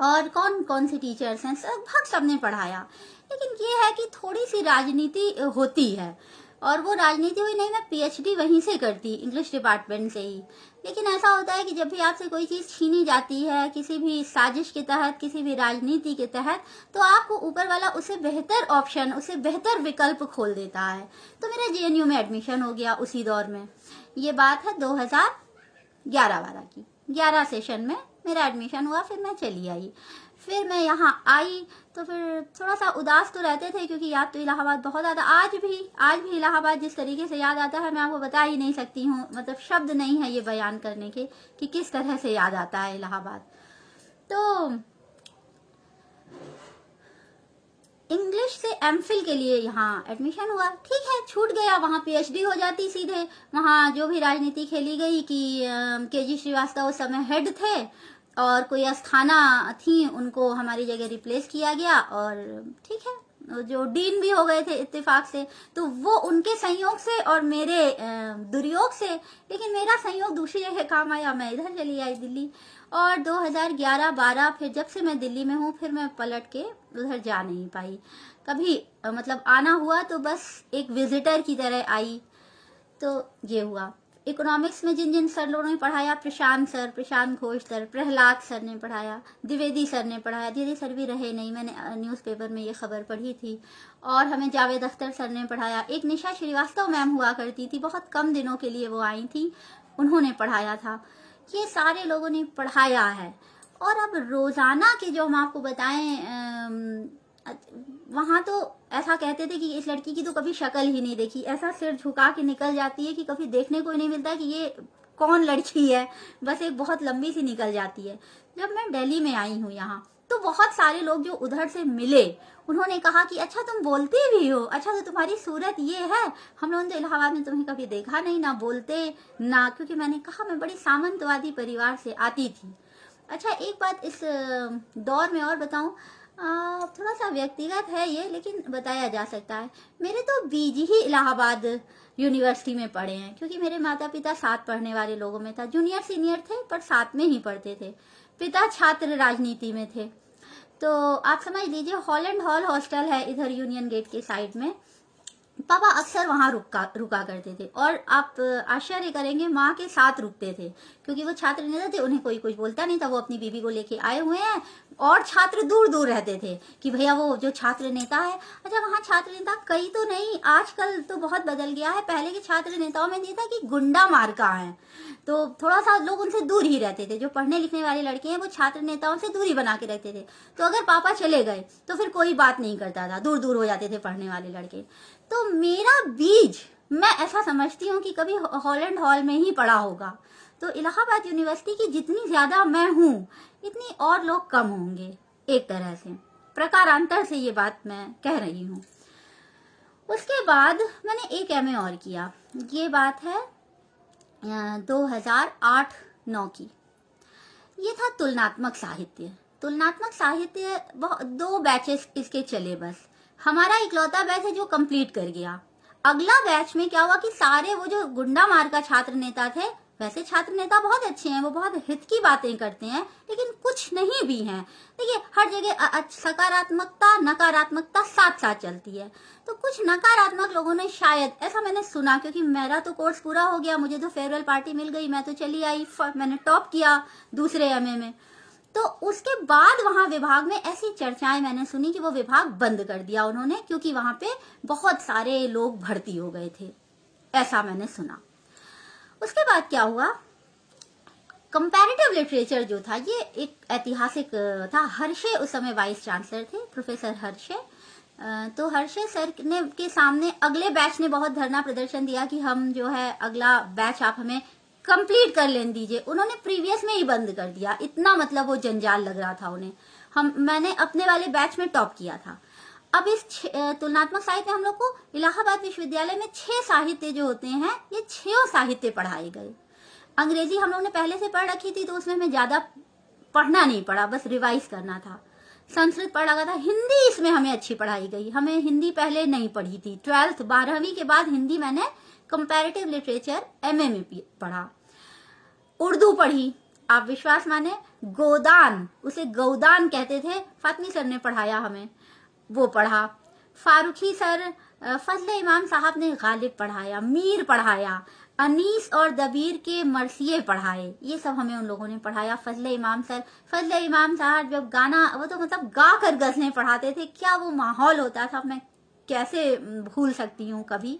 और कौन कौन से टीचर्स हैं, लगभग सबने पढ़ाया। लेकिन ये है कि थोड़ी सी राजनीति होती है, और वो राजनीति हुई नहीं, मैं PhD वहीं से करती, इंग्लिश डिपार्टमेंट से ही। लेकिन ऐसा होता है कि जब भी आपसे कोई चीज छीनी जाती है किसी भी साजिश के तहत, किसी भी राजनीति के तहत, तो आपको ऊपर वाला उसे बेहतर ऑप्शन, उसे बेहतर विकल्प खोल देता है। तो मेरा JNU में एडमिशन हो गया उसी दौर में। ये बात है 2011-12 की। 11 सेशन में मेरा एडमिशन हुआ, फिर मैं चली आई। फिर मैं यहाँ आई तो फिर थोड़ा सा उदास तो रहते थे, क्योंकि याद तो इलाहाबाद बहुत ज़्यादा, आज भी इलाहाबाद जिस तरीके से याद आता है मैं आपको बता ही नहीं सकती हूँ। मतलब शब्द नहीं है ये बयान करने के कि किस तरह से याद आता है इलाहाबाद। तो इंग्लिश से MPhil के लिए यहाँ एडमिशन हुआ। ठीक है, छूट गया, वहाँ PhD हो जाती सीधे। वहाँ जो भी राजनीति खेली गई कि KG श्रीवास्तव उस समय हेड थे और कोई अस्थाना थी, उनको हमारी जगह रिप्लेस किया गया, और ठीक है जो डीन भी हो गए थे इत्तेफाक से, तो वो उनके संयोग से और मेरे दुर्योग से। लेकिन मेरा संयोग दूसरी जगह काम आया, मैं इधर चली आई दिल्ली। और 2011-12 फिर जब से मैं दिल्ली में हूँ, फिर मैं पलट के उधर जा नहीं पाई कभी। मतलब आना हुआ तो बस एक विजिटर की तरह आई। तो ये हुआ। इकोनॉमिक्स में जिन जिन सर लोगों ने पढ़ाया, प्रशांत सर, प्रशांत घोष सर, प्रहलाद सर ने पढ़ाया, द्विवेदी सर ने पढ़ाया। द्विवेदी सर भी रहे नहीं, मैंने न्यूज़पेपर में ये खबर पढ़ी थी। और हमें जावेद अख्तर सर ने पढ़ाया। एक निशा श्रीवास्तव मैम हुआ करती थी, बहुत कम दिनों के लिए वो आई थी, उन्होंने पढ़ाया था। ये सारे लोगों ने पढ़ाया है। और अब रोजाना के जो हम आपको बताएं, वहां तो ऐसा कहते थे कि इस लड़की की तो कभी शक्ल ही नहीं देखी, ऐसा सिर झुका के निकल जाती है कि कभी देखने को ही नहीं मिलता कि ये कौन लड़की है, बस एक बहुत लंबी सी निकल जाती है। जब मैं दिल्ली में आई हूँ यहाँ, तो बहुत सारे लोग जो उधर से मिले, उन्होंने कहा कि अच्छा तुम बोलते भी हो, अच्छा तो तुम्हारी सूरत ये है, हम लोगों ने तो इलाहाबाद में तुम्हें कभी देखा नहीं, ना बोलते ना, क्योंकि मैंने कहा मैं बड़ी सामंतवादी परिवार से आती थी। अच्छा एक बात इस दौर में और बताऊं, थोड़ा सा व्यक्तिगत है ये, लेकिन बताया जा सकता है। मेरे तो बीज ही इलाहाबाद यूनिवर्सिटी में पढ़े हैं, क्योंकि मेरे माता पिता साथ पढ़ने वाले लोगों में था, जूनियर सीनियर थे पर साथ में ही पढ़ते थे। पिता छात्र राजनीति में थे। तो आप समझ लीजिए, हॉलैंड हॉल हॉस्टल है इधर यूनियन गेट के साइड में, पापा अक्सर वहां रुका करते थे और आप आश्चर्य करेंगे माँ के साथ रुकते थे, क्योंकि वो छात्र नेता थे, उन्हें कोई कुछ बोलता नहीं था, वो अपनी बीवी को लेके आए हुए हैं और छात्र दूर दूर रहते थे कि भैया वो जो छात्र नेता है। अच्छा, वहाँ छात्र नेता कई तो नहीं, आजकल तो बहुत बदल गया है। पहले के छात्र नेताओं में ये था कि गुंडा मार्का है, तो थोड़ा सा लोग उनसे दूर ही रहते थे। जो पढ़ने लिखने वाले लड़के हैं वो छात्र नेताओं से दूरी बना के रखते थे, तो अगर पापा चले गए तो फिर कोई बात नहीं करता था, दूर दूर हो जाते थे पढ़ने वाले लड़के। तो मेरा बीज, मैं ऐसा समझती हूँ कि कभी हॉलैंड हॉल में ही पढ़ा होगा। तो इलाहाबाद यूनिवर्सिटी की जितनी ज्यादा मैं हूँ इतनी और लोग कम होंगे, एक तरह से प्रकारांतर से ये बात मैं कह रही हूँ। उसके बाद मैंने एक एमए और किया, ये बात है 2008-9 की। ये था तुलनात्मक साहित्य। तुलनात्मक साहित्य 2 बैचेस इसके चले बस। हमारा इकलौता बैच है जो कंप्लीट कर गया। अगला बैच में क्या हुआ कि सारे वो जो गुंडा मार का छात्र नेता थे, वैसे छात्र नेता बहुत अच्छे हैं, वो बहुत हित की बातें करते हैं, लेकिन कुछ नहीं भी हैं। देखिए, हर जगह सकारात्मकता नकारात्मकता साथ साथ चलती है। तो कुछ नकारात्मक लोगों ने, शायद ऐसा मैंने सुना, क्योंकि मेरा तो कोर्स पूरा हो गया, मुझे तो फेयरवेल पार्टी मिल गई, मैं तो चली आई, मैंने टॉप किया दूसरे एमए में। तो उसके बाद वहां विभाग में ऐसी चर्चाएं मैंने सुनी कि वो विभाग बंद कर दिया उन्होंने, क्योंकि वहां पे बहुत सारे लोग भर्ती हो गए थे, ऐसा मैंने सुना। उसके बाद क्या हुआ, कंपैरेटिव लिटरेचर जो था ये एक ऐतिहासिक था। हर्षे उस समय वाइस चांसलर थे, प्रोफेसर हर्षे। तो हर्षे सर ने के सामने अगले बैच ने बहुत धरना प्रदर्शन दिया कि हम जो है अगला बैच आप हमें कंप्लीट कर लेने दीजिए। उन्होंने प्रीवियस में ही बंद कर दिया, इतना मतलब वो जंजाल लग रहा था उन्हें। मैंने अपने वाले बैच में टॉप किया था। अब इस तुलनात्मक साहित्य हम लोग को इलाहाबाद विश्वविद्यालय में 6 साहित्य जो होते हैं, ये 6 साहित्य पढ़ाए गए। अंग्रेजी हम लोगों ने पहले से पढ़ रखी थी, तो उसमें हमें ज्यादा पढ़ना नहीं पड़ा, बस रिवाइज करना था। संस्कृत पढ़ लगा था। हिंदी इसमें हमें अच्छी पढ़ाई गई। हमें हिंदी पहले नहीं पढ़ी थी। 12वीं के बाद हिंदी मैंने कंपैरेटिव लिटरेचर एमए में पढ़ा। उर्दू पढ़ी, आप विश्वास माने, गोदान, उसे गौदान कहते थे, फातमी सर ने पढ़ाया हमें, वो पढ़ा। फारूकी सर, फजले इमाम साहब ने गालिब पढ़ाया, मीर पढ़ाया, अनीस और दबीर के मरसिये पढ़ाए, ये सब हमें उन लोगों ने पढ़ाया। फजले इमाम साहब जब गाना, वो तो मतलब गा कर गजलें पढ़ाते थे, क्या वो माहौल होता था, मैं कैसे भूल सकती हूँ कभी।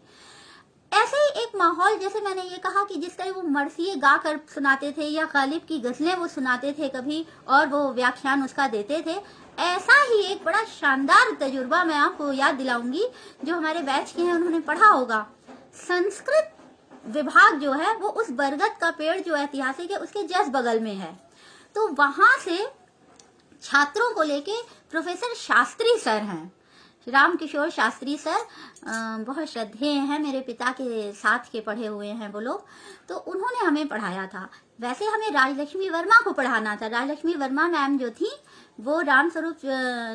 ऐसे ही एक माहौल, जैसे मैंने ये कहा कि जिस तरह वो मरसिये गा कर सुनाते थे या गालिब की गजलें वो सुनाते थे कभी, और वो व्याख्यान उसका देते थे, ऐसा ही एक बड़ा शानदार तजुर्बा मैं आपको याद दिलाऊंगी, जो हमारे बैच के हैं उन्होंने पढ़ा होगा। संस्कृत विभाग जो है वो उस बरगद का पेड़ जो ऐतिहासिक है उसके जस्ट बगल में है। तो वहां से छात्रों को लेके प्रोफेसर शास्त्री सर हैं, राम किशोर शास्त्री सर, बहुत श्रद्धेय हैं, मेरे पिता के साथ के पढ़े हुए हैं वो लोग। तो उन्होंने हमें पढ़ाया था। वैसे हमें राजलक्ष्मी वर्मा को पढ़ाना था। राजलक्ष्मी वर्मा मैम जो थी वो राम स्वरूप,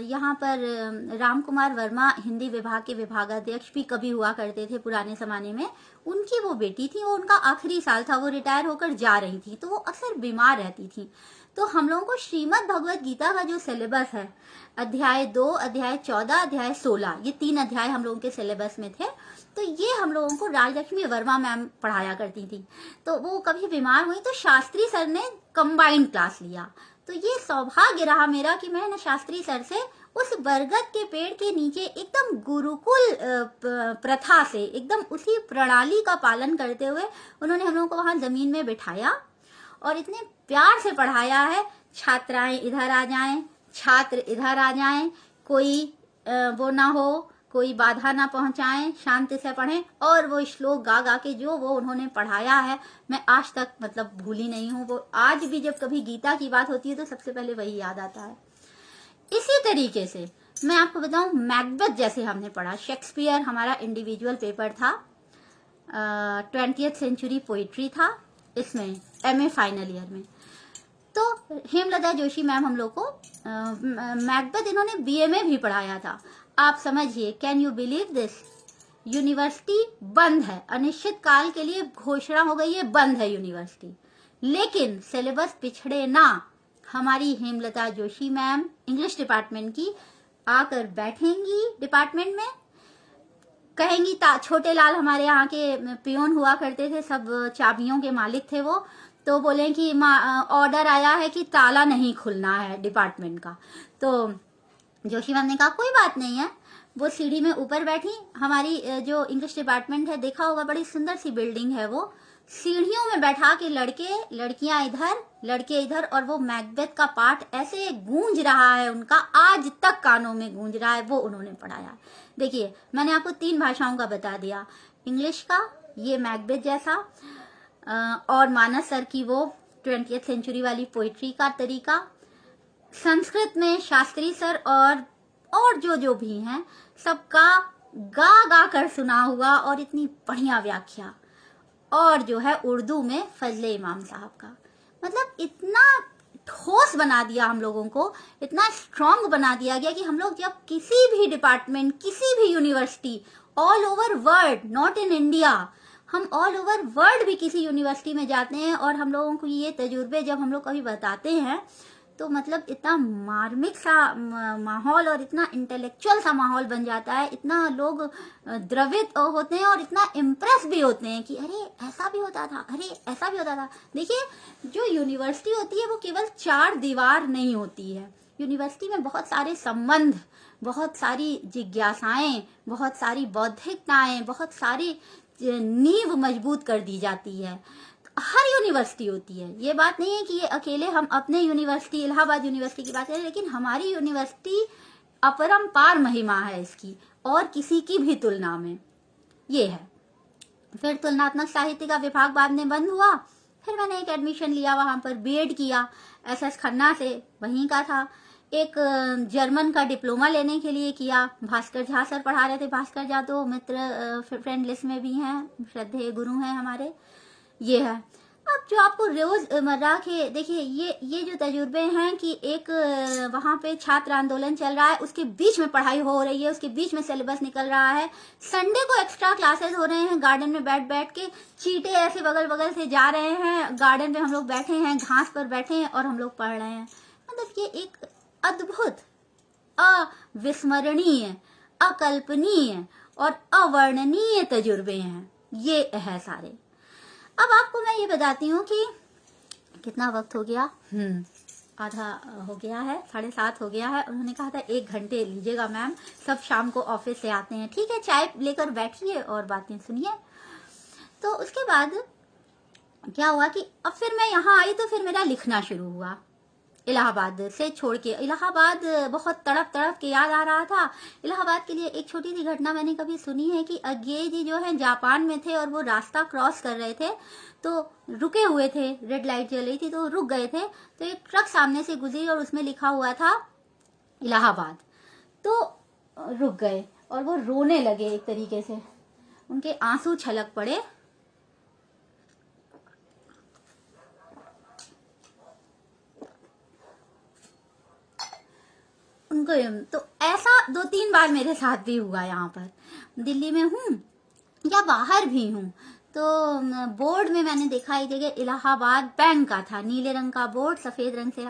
यहाँ पर राम कुमार वर्मा हिंदी विभाग के विभागाध्यक्ष भी कभी हुआ करते थे पुराने जमाने में, उनकी वो बेटी थी। वो उनका आखिरी साल था, वो रिटायर होकर जा रही थी, तो वो अक्सर बीमार रहती थी। तो हम लोगों को श्रीमद् भगवत गीता का जो सिलेबस है, अध्याय 2, अध्याय 14, अध्याय 16, ये 3 अध्याय हम लोगों के सिलेबस में थे। तो ये हम लोगों को राजलक्ष्मी वर्मा मैम पढ़ाया करती थी। तो वो कभी बीमार हुई तो शास्त्री सर ने कंबाइंड क्लास लिया। तो ये सौभाग्य रहा मेरा कि मैंने शास्त्री सर से उस बरगद के पेड़ के नीचे एकदम गुरुकुल प्रथा से, एकदम उसी प्रणाली का पालन करते हुए उन्होंने हम लोगों को वहां जमीन में बिठाया और इतने प्यार से पढ़ाया है। छात्राएं इधर आ जाएं, छात्र इधर आ जाएं, कोई वो ना हो, कोई बाधा ना पहुंचाएं, शांति से पढ़ें। और वो श्लोक गा गा के जो वो उन्होंने पढ़ाया है, मैं आज तक मतलब भूली नहीं हूँ। वो आज भी जब कभी गीता की बात होती है तो सबसे पहले वही याद आता है। इसी तरीके से मैं आपको बताऊं, मैकबेथ जैसे हमने पढ़ा। शेक्सपियर हमारा इंडिविजुअल पेपर था, 20th सेंचुरी पोइट्री था इसमें, एमए फाइनल ईयर में। तो हेमलता जोशी मैम हम लोग को मैकबेथ इन्होंने बीए में भी पढ़ाया था। आप समझिए, can you believe this, university बंद है, अनिश्चित काल के लिए घोषणा हो गई है, बंद है यूनिवर्सिटी, लेकिन सिलेबस पिछड़े ना। हमारी Hemlata Joshi ma'am English department की आकर बैठेंगी डिपार्टमेंट में, कहेंगी छोटे लाल हमारे यहाँ के पियोन हुआ करते थे, सब चाबियों के मालिक थे वो, तो बोले कि ऑर्डर आया है कि ताला नहीं खुलना है डिपार्टमेंट का। तो जोशी मैम ने कहा कोई बात नहीं है। वो सीढ़ी में ऊपर बैठी, हमारी जो इंग्लिश डिपार्टमेंट है देखा होगा, बड़ी सुंदर सी बिल्डिंग है वो, सीढ़ियों में बैठा के लड़के लड़कियां इधर लड़के इधर, और वो मैकबेथ का पाठ ऐसे गूंज रहा है उनका, आज तक कानों में गूंज रहा है, वो उन्होंने पढ़ाया। देखिए मैंने आपको 3 भाषाओं का बता दिया, इंग्लिश का ये मैकबेथ जैसा, और मानस सर की वो 20th सेंचुरी वाली पोइट्री का तरीका, संस्कृत में शास्त्री सर और जो भी हैं सबका गा गा कर सुना हुआ और इतनी बढ़िया व्याख्या, और जो है उर्दू में फजले इमाम साहब का। मतलब इतना ठोस बना दिया हम लोगों को, इतना स्ट्रांग बना दिया गया कि हम लोग जब किसी भी डिपार्टमेंट, किसी भी university all over world, not in India, हम ऑल ओवर वर्ल्ड भी किसी यूनिवर्सिटी में जाते हैं और हम लोगों को ये तजुर्बे जब हम लोग कभी बताते हैं तो मतलब इतना मार्मिक सा माहौल और इतना इंटेलेक्चुअल सा माहौल बन जाता है, इतना लोग द्रवित होते हैं और इतना इम्प्रेस भी होते हैं कि अरे ऐसा भी होता था, अरे ऐसा भी होता था। देखिए जो यूनिवर्सिटी होती है वो केवल 4 दीवार नहीं होती है, यूनिवर्सिटी में बहुत सारे संबंध, बहुत सारी जिज्ञासाएं, बहुत सारी बौद्धिकताएं, बहुत सारी नींव मजबूत कर दी जाती है। हर यूनिवर्सिटी होती है, ये बात नहीं है कि ये अकेले हम अपने यूनिवर्सिटी इलाहाबाद यूनिवर्सिटी की बात करें, लेकिन हमारी यूनिवर्सिटी अपरंपार महिमा है इसकी और किसी की भी तुलना में, ये है। फिर तुलनात्मक साहित्य का विभाग बाद में बंद हुआ, फिर मैंने एक एडमिशन लिया, वहां पर बीएड किया SS खन्ना से, वहीं का था। एक जर्मन का डिप्लोमा लेने के लिए किया, भास्कर झा सर पढ़ा रहे थे, भास्कर झा तो मित्र फ्रेंड लिस्ट में भी हैं, श्रद्धेय गुरु हैं हमारे, ये है। अब जो आपको रोजमर्रा के देखिए ये जो तजुर्बे हैं कि एक वहाँ पे छात्र आंदोलन चल रहा है, उसके बीच में पढ़ाई हो रही है, उसके बीच में सिलेबस निकल रहा है, संडे को एक्स्ट्रा क्लासेस हो रहे हैं, गार्डन में बैठ के चींटे ऐसे बगल बगल से जा रहे हैं, गार्डन में हम लोग बैठे हैं, घास पर बैठे हैं और हम लोग पढ़ रहे हैं। मतलब ये एक अद्भुत, अविस्मरणीय, अकल्पनीय और अवर्णनीय तजुर्बे हैं, ये है सारे। अब आपको मैं ये बताती हूँ कि कितना वक्त हो गया, आधा हो गया है, 7:30 हो गया है। उन्होंने कहा था 1 घंटे लीजिएगा मैम, सब शाम को ऑफिस से आते हैं। ठीक है, चाय लेकर बैठिए और बातें सुनिए। तो उसके बाद क्या हुआ कि अब फिर मैं यहाँ आई तो फिर मेरा लिखना शुरू हुआ, इलाहाबाद से छोड़ के। इलाहाबाद बहुत तड़प के याद आ रहा था। इलाहाबाद के लिए एक छोटी सी घटना मैंने कभी सुनी है कि अज्ञे जी जो है जापान में थे और वो रास्ता क्रॉस कर रहे थे, तो रुके हुए थे, रेड लाइट जल रही थी तो रुक गए थे, तो एक ट्रक सामने से गुजरी और उसमें लिखा हुआ था इलाहाबाद, तो रुक गए और वो रोने लगे, एक तरीके से उनके आंसू छलक पड़े। उनको तो ऐसा 2-3 बार मेरे साथ भी हुआ। यहाँ पर दिल्ली में हूँ या बाहर भी हूँ तो बोर्ड में मैंने देखा एक जगह इलाहाबाद बैंक का था, नीले रंग का बोर्ड सफेद रंग से,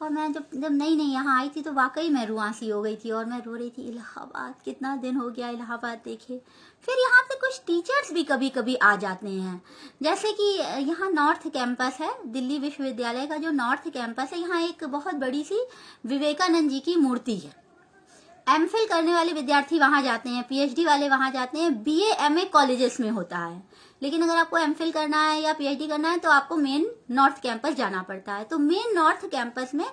और मैं जब नई यहाँ आई थी तो वाकई मैं रुआसी हो गई थी और मैं रो रही थी, इलाहाबाद कितना दिन हो गया इलाहाबाद देखे। फिर यहाँ पे कुछ टीचर्स भी कभी कभी आ जाते हैं, जैसे कि यहाँ नॉर्थ कैंपस है, दिल्ली विश्वविद्यालय का जो नॉर्थ कैंपस है, यहाँ एक बहुत बड़ी सी विवेकानंद जी की मूर्ति है। एमफिल करने वाले विद्यार्थी वहां जाते हैं, पीएचडी वाले वहां जाते हैं, बीए एमए कॉलेजेस में होता है, लेकिन अगर आपको एमफिल करना है या पीएचडी करना है तो आपको मेन नॉर्थ कैंपस जाना पड़ता है। तो मेन नॉर्थ कैंपस में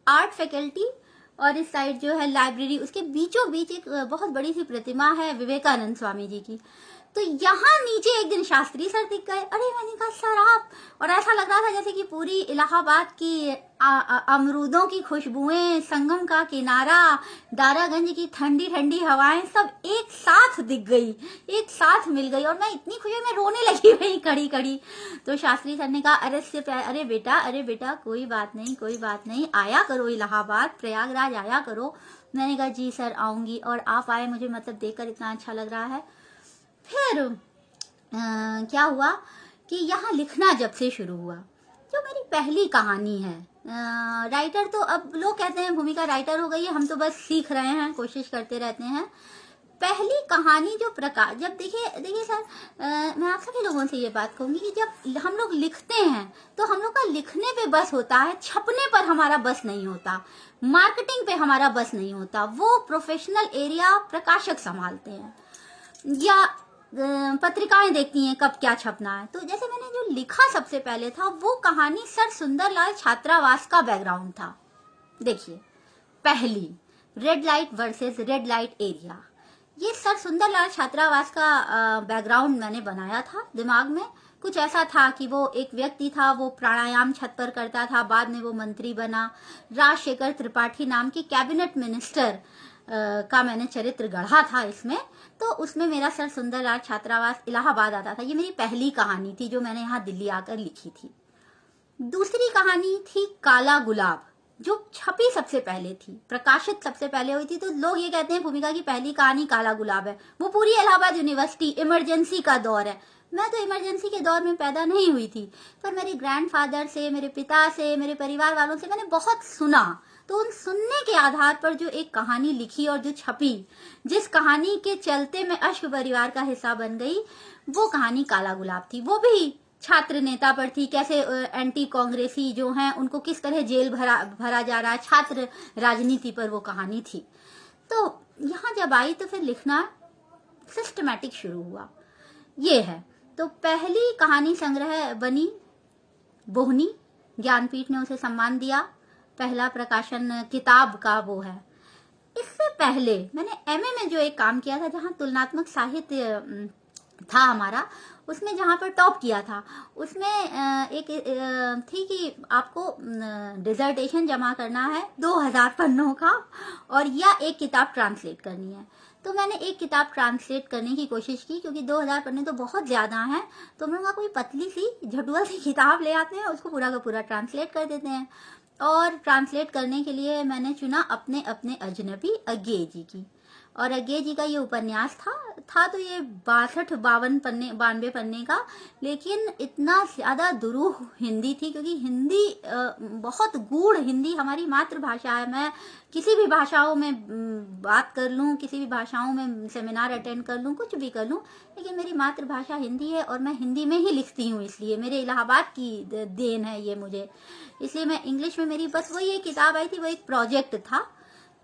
आर्ट फैकल्टी और इस साइड जो है लाइब्रेरी, उसके बीचों बीच एक बहुत बड़ी सी प्रतिमा है विवेकानंद स्वामी जी की। तो यहाँ नीचे एक दिन शास्त्री सर दिख गए। अरे मैंने कहा सर आप, और ऐसा लग रहा था जैसे कि पूरी इलाहाबाद की अमरूदों की खुशबुएं, संगम का किनारा, दारागंज की ठंडी ठंडी हवाएं सब एक साथ दिख गई, एक साथ मिल गई, और मैं इतनी खुशी में रोने लगी वही खड़ी खड़ी। तो शास्त्री सर ने कहा अरे बेटा कोई बात नहीं, आया करो इलाहाबाद, प्रयागराज आया करो। मैंने कहा जी सर आऊंगी, और आप आए, मुझे मतलब देखकर इतना अच्छा लग रहा है। फिर क्या हुआ कि यहाँ लिखना जब से शुरू हुआ, जो मेरी पहली कहानी है, राइटर तो अब लोग कहते हैं भूमिका राइटर हो गई है, हम तो बस सीख रहे हैं, कोशिश करते रहते हैं। पहली कहानी जो प्रकाश, जब देखिए सर, मैं आप सभी लोगों से ये बात कहूंगी कि जब हम लोग लिखते हैं तो हम लोग का लिखने पे बस होता है, छपने पर हमारा बस नहीं होता, मार्केटिंग पे हमारा बस नहीं होता, वो प्रोफेशनल एरिया प्रकाशक संभालते हैं या पत्रिकाएं देखती हैं कब क्या छपना है। तो जैसे मैंने जो लिखा सबसे पहले था वो कहानी सर सुंदरलाल छात्रावास का बैकग्राउंड था। देखिए, पहली red light versus red light area, ये सर सुंदरलाल छात्रावास का बैकग्राउंड मैंने बनाया था दिमाग में। कुछ ऐसा था कि वो एक व्यक्ति था, वो प्राणायाम छत पर करता था, बाद में वो मंत्री बना। राजशेखर त्रिपाठी नाम के कैबिनेट मिनिस्टर का मैंने चरित्र गढ़ा था इसमें। तो उसमें मेरा सर सुंदरलाल छात्रावास इलाहाबाद आता था। ये मेरी पहली कहानी थी जो मैंने यहाँ दिल्ली आकर लिखी थी। दूसरी कहानी थी काला गुलाब, जो छपी सबसे पहले थी, प्रकाशित सबसे पहले हुई थी। तो लोग ये कहते हैं भूमिका की पहली कहानी काला गुलाब है। वो पूरी इलाहाबाद यूनिवर्सिटी, इमरजेंसी का दौर है। मैं तो इमरजेंसी के दौर में पैदा नहीं हुई थी, पर मेरे ग्रैंडफादर से, मेरे पिता से, मेरे परिवार वालों से मैंने बहुत सुना। तो उन सुनने के आधार पर जो एक कहानी लिखी और जो छपी, जिस कहानी के चलते मैं अश्क परिवार का हिस्सा बन गई, वो कहानी काला गुलाब थी। वो भी छात्र नेता पर थी, कैसे एंटी कांग्रेसी जो हैं उनको किस तरह जेल भरा जा रहा है, छात्र राजनीति पर वो कहानी थी। तो यहाँ जब आई तो फिर लिखना सिस्टमैटिक शुरू हुआ। ये है, तो पहली कहानी संग्रह बनी बोहनी, ज्ञानपीठ ने उसे सम्मान दिया। पहला प्रकाशन किताब का वो है। इससे पहले मैंने एमए में जो एक काम किया था, जहाँ तुलनात्मक साहित्य था हमारा, उसमें जहाँ पर टॉप किया था, उसमें एक थी कि आपको डिसर्टेशन जमा करना है 2000 पन्नों का, और या एक किताब ट्रांसलेट करनी है। तो मैंने एक किताब ट्रांसलेट करने की कोशिश की, क्योंकि 2000 पन्ने तो बहुत ज़्यादा हैं। तो हम लोग कोई पतली सी झटुआ सी किताब ले आते हैं, उसको पूरा का पूरा ट्रांसलेट कर देते हैं। और ट्रांसलेट करने के लिए मैंने चुना अपने अपने अजनबी अज्ञे जी की। और अज्ञे जी का ये उपन्यास था तो ये 92 पन्ने का, लेकिन इतना ज़्यादा दुरूह हिंदी थी, क्योंकि हिंदी बहुत गूढ़ हिंदी हमारी मातृभाषा है। मैं किसी भी भाषाओं में बात कर लूँ, किसी भी भाषाओं में सेमिनार अटेंड कर लूँ, कुछ भी कर लूँ, लेकिन मेरी मातृभाषा हिंदी है और मैं हिंदी में ही लिखती हूँ। इसलिए मेरे इलाहाबाद की देन है ये मुझे। इसलिए मैं इंग्लिश में, मेरी बस वही एक किताब आई थी, वो एक प्रोजेक्ट था।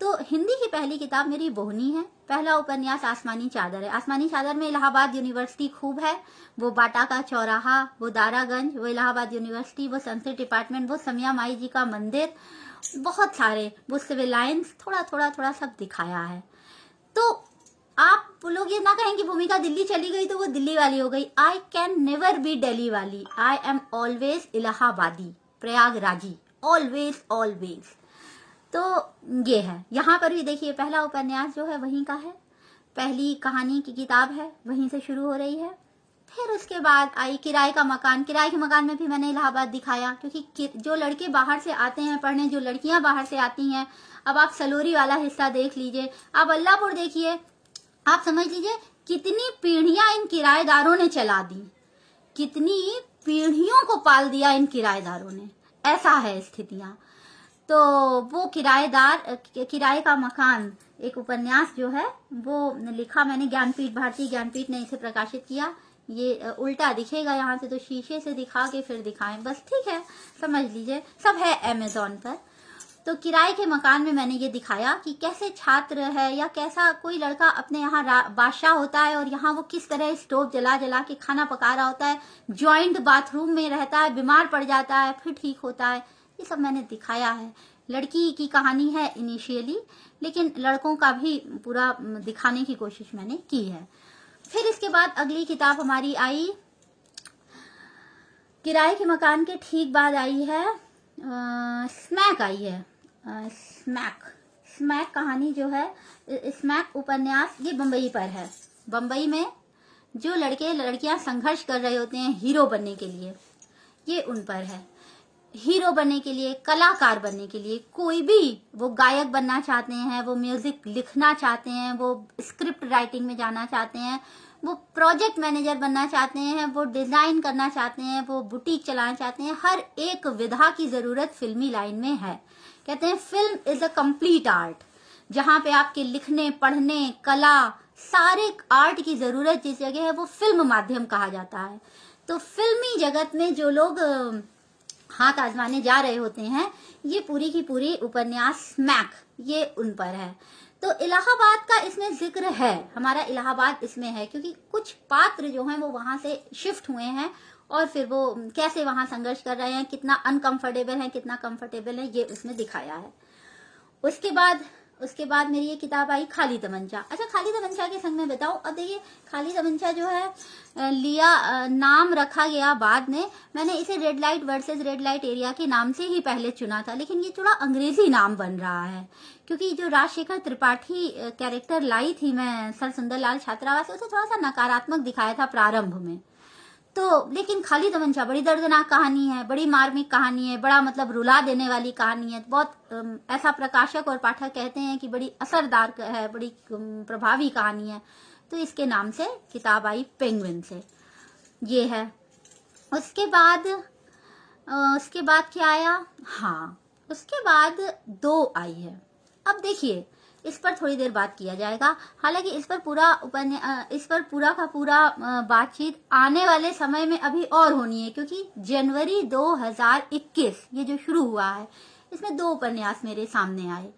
तो हिंदी की पहली किताब मेरी बोहनी है। पहला उपन्यास आसमानी चादर है। आसमानी चादर में इलाहाबाद यूनिवर्सिटी खूब है, वो बाटा का चौराहा, वो दारागंज, वो इलाहाबाद यूनिवर्सिटी, वो संस्कृत डिपार्टमेंट, वो समिया माई जी का मंदिर, बहुत सारे, वो सिविल लाइन्स, थोड़ा सब दिखाया है। तो आप लोग ये ना कहें कि भूमिका दिल्ली चली गई तो वो दिल्ली वाली हो गई। I can never be Delhi वाली, I am always Allahabadi, Prayagraji, always. तो ये है। यहाँ पर भी देखिए, पहला उपन्यास जो है वहीं का है, पहली कहानी की किताब है, वहीं से शुरू हो रही है। फिर उसके बाद आई किराए का मकान। किराए के मकान में भी मैंने इलाहाबाद दिखाया, क्योंकि जो लड़के बाहर से आते हैं पढ़ने, जो लड़कियां बाहर से आती हैं, अब आप सलोरी वाला हिस्सा देख लीजिए, आप अल्लाहपुर देखिए, आप समझ लीजिए कितनी पीढ़ियां इन किराएदारों ने चला दी, कितनी पीढ़ियों को पाल दिया इन किराएदारों ने। ऐसा है स्थितियां। तो वो किराए का मकान एक उपन्यास जो है वो लिखा मैंने ज्ञानपीठ, भारतीय ज्ञानपीठ ने इसे प्रकाशित किया। ये उल्टा दिखेगा यहाँ से, तो शीशे से दिखा के फिर दिखाएं, बस ठीक है, समझ लीजिए, सब है अमेज़न पर। तो किराए के मकान में मैंने ये दिखाया कि कैसे छात्र है या कैसा कोई लड़का अपने यहाँ बादशाह होता है, और यहाँ वो किस तरह स्टोव जला जला के खाना पका रहा होता है, जॉइंट बाथरूम में रहता है, बीमार पड़ जाता है, फिर ठीक होता है। ये सब मैंने दिखाया है। लड़की की कहानी है इनिशियली, लेकिन लड़कों का भी पूरा दिखाने की कोशिश मैंने की है। फिर इसके बाद अगली किताब हमारी आई, किराए के मकान के ठीक बाद आई है स्मैक आई है। स्मैक कहानी जो है, स्मैक उपन्यास, ये बम्बई पर है। बम्बई में जो लड़के लड़कियां संघर्ष कर रहे होते हैं हीरो बनने के लिए, ये उन पर है। हीरो बनने के लिए, कलाकार बनने के लिए, कोई भी, वो गायक बनना चाहते हैं, वो म्यूजिक लिखना चाहते हैं, वो स्क्रिप्ट राइटिंग में जाना चाहते हैं, वो प्रोजेक्ट मैनेजर बनना चाहते हैं, वो डिजाइन करना चाहते हैं, वो बुटीक चलाना चाहते हैं, हर एक विधा की जरूरत फिल्मी लाइन में है। कहते हैं film is a complete art, जहाँ पे आपके लिखने, पढ़ने, कला, सारे आर्ट की जरूरत जिस जगह है वो फिल्म माध्यम कहा जाता है। तो फिल्मी जगत में जो लोग हाथ आजमाने जा रहे होते हैं, ये पूरी की पूरी उपन्यास स्मैक ये उन पर है। तो इलाहाबाद का इसमें जिक्र है, हमारा इलाहाबाद इसमें है, क्योंकि कुछ पात्र जो हैं वो वहां से शिफ्ट हुए हैं और फिर वो कैसे वहां संघर्ष कर रहे हैं, कितना अनकंफर्टेबल है, कितना कंफर्टेबल है, ये उसमें दिखाया है। उसके बाद मेरी ये किताब आई खाली तमंचा। अच्छा, खाली तमंचा के संग में बताऊं, अब देखिए खाली तमंचा जो है नाम रखा गया बाद में, मैंने इसे red light versus red light area के नाम से ही पहले चुना था, लेकिन ये थोड़ा अंग्रेजी नाम बन रहा है, क्योंकि जो राजशेखर त्रिपाठी कैरेक्टर लाई थी मैं सर सुंदरलाल छात्रावास, उसे थोड़ा सा नकारात्मक दिखाया था प्रारंभ में। तो लेकिन खाली तमंचा बड़ी दर्दनाक कहानी है, बड़ी मार्मिक कहानी है, बड़ा मतलब रुला देने वाली कहानी है। बहुत ऐसा प्रकाशक और पाठक कहते हैं कि बड़ी असरदार है, बड़ी प्रभावी कहानी है। तो इसके नाम से किताब आई पेंगुइन से, ये है। उसके बाद क्या आया, हाँ उसके बाद 2 आई है। अब देखिए इस पर थोड़ी देर बात किया जाएगा, हालांकि इस पर पूरा का पूरा बातचीत आने वाले समय में अभी और होनी है, क्योंकि जनवरी 2021 ये जो शुरू हुआ है, इसमें 2 उपन्यास मेरे सामने आए।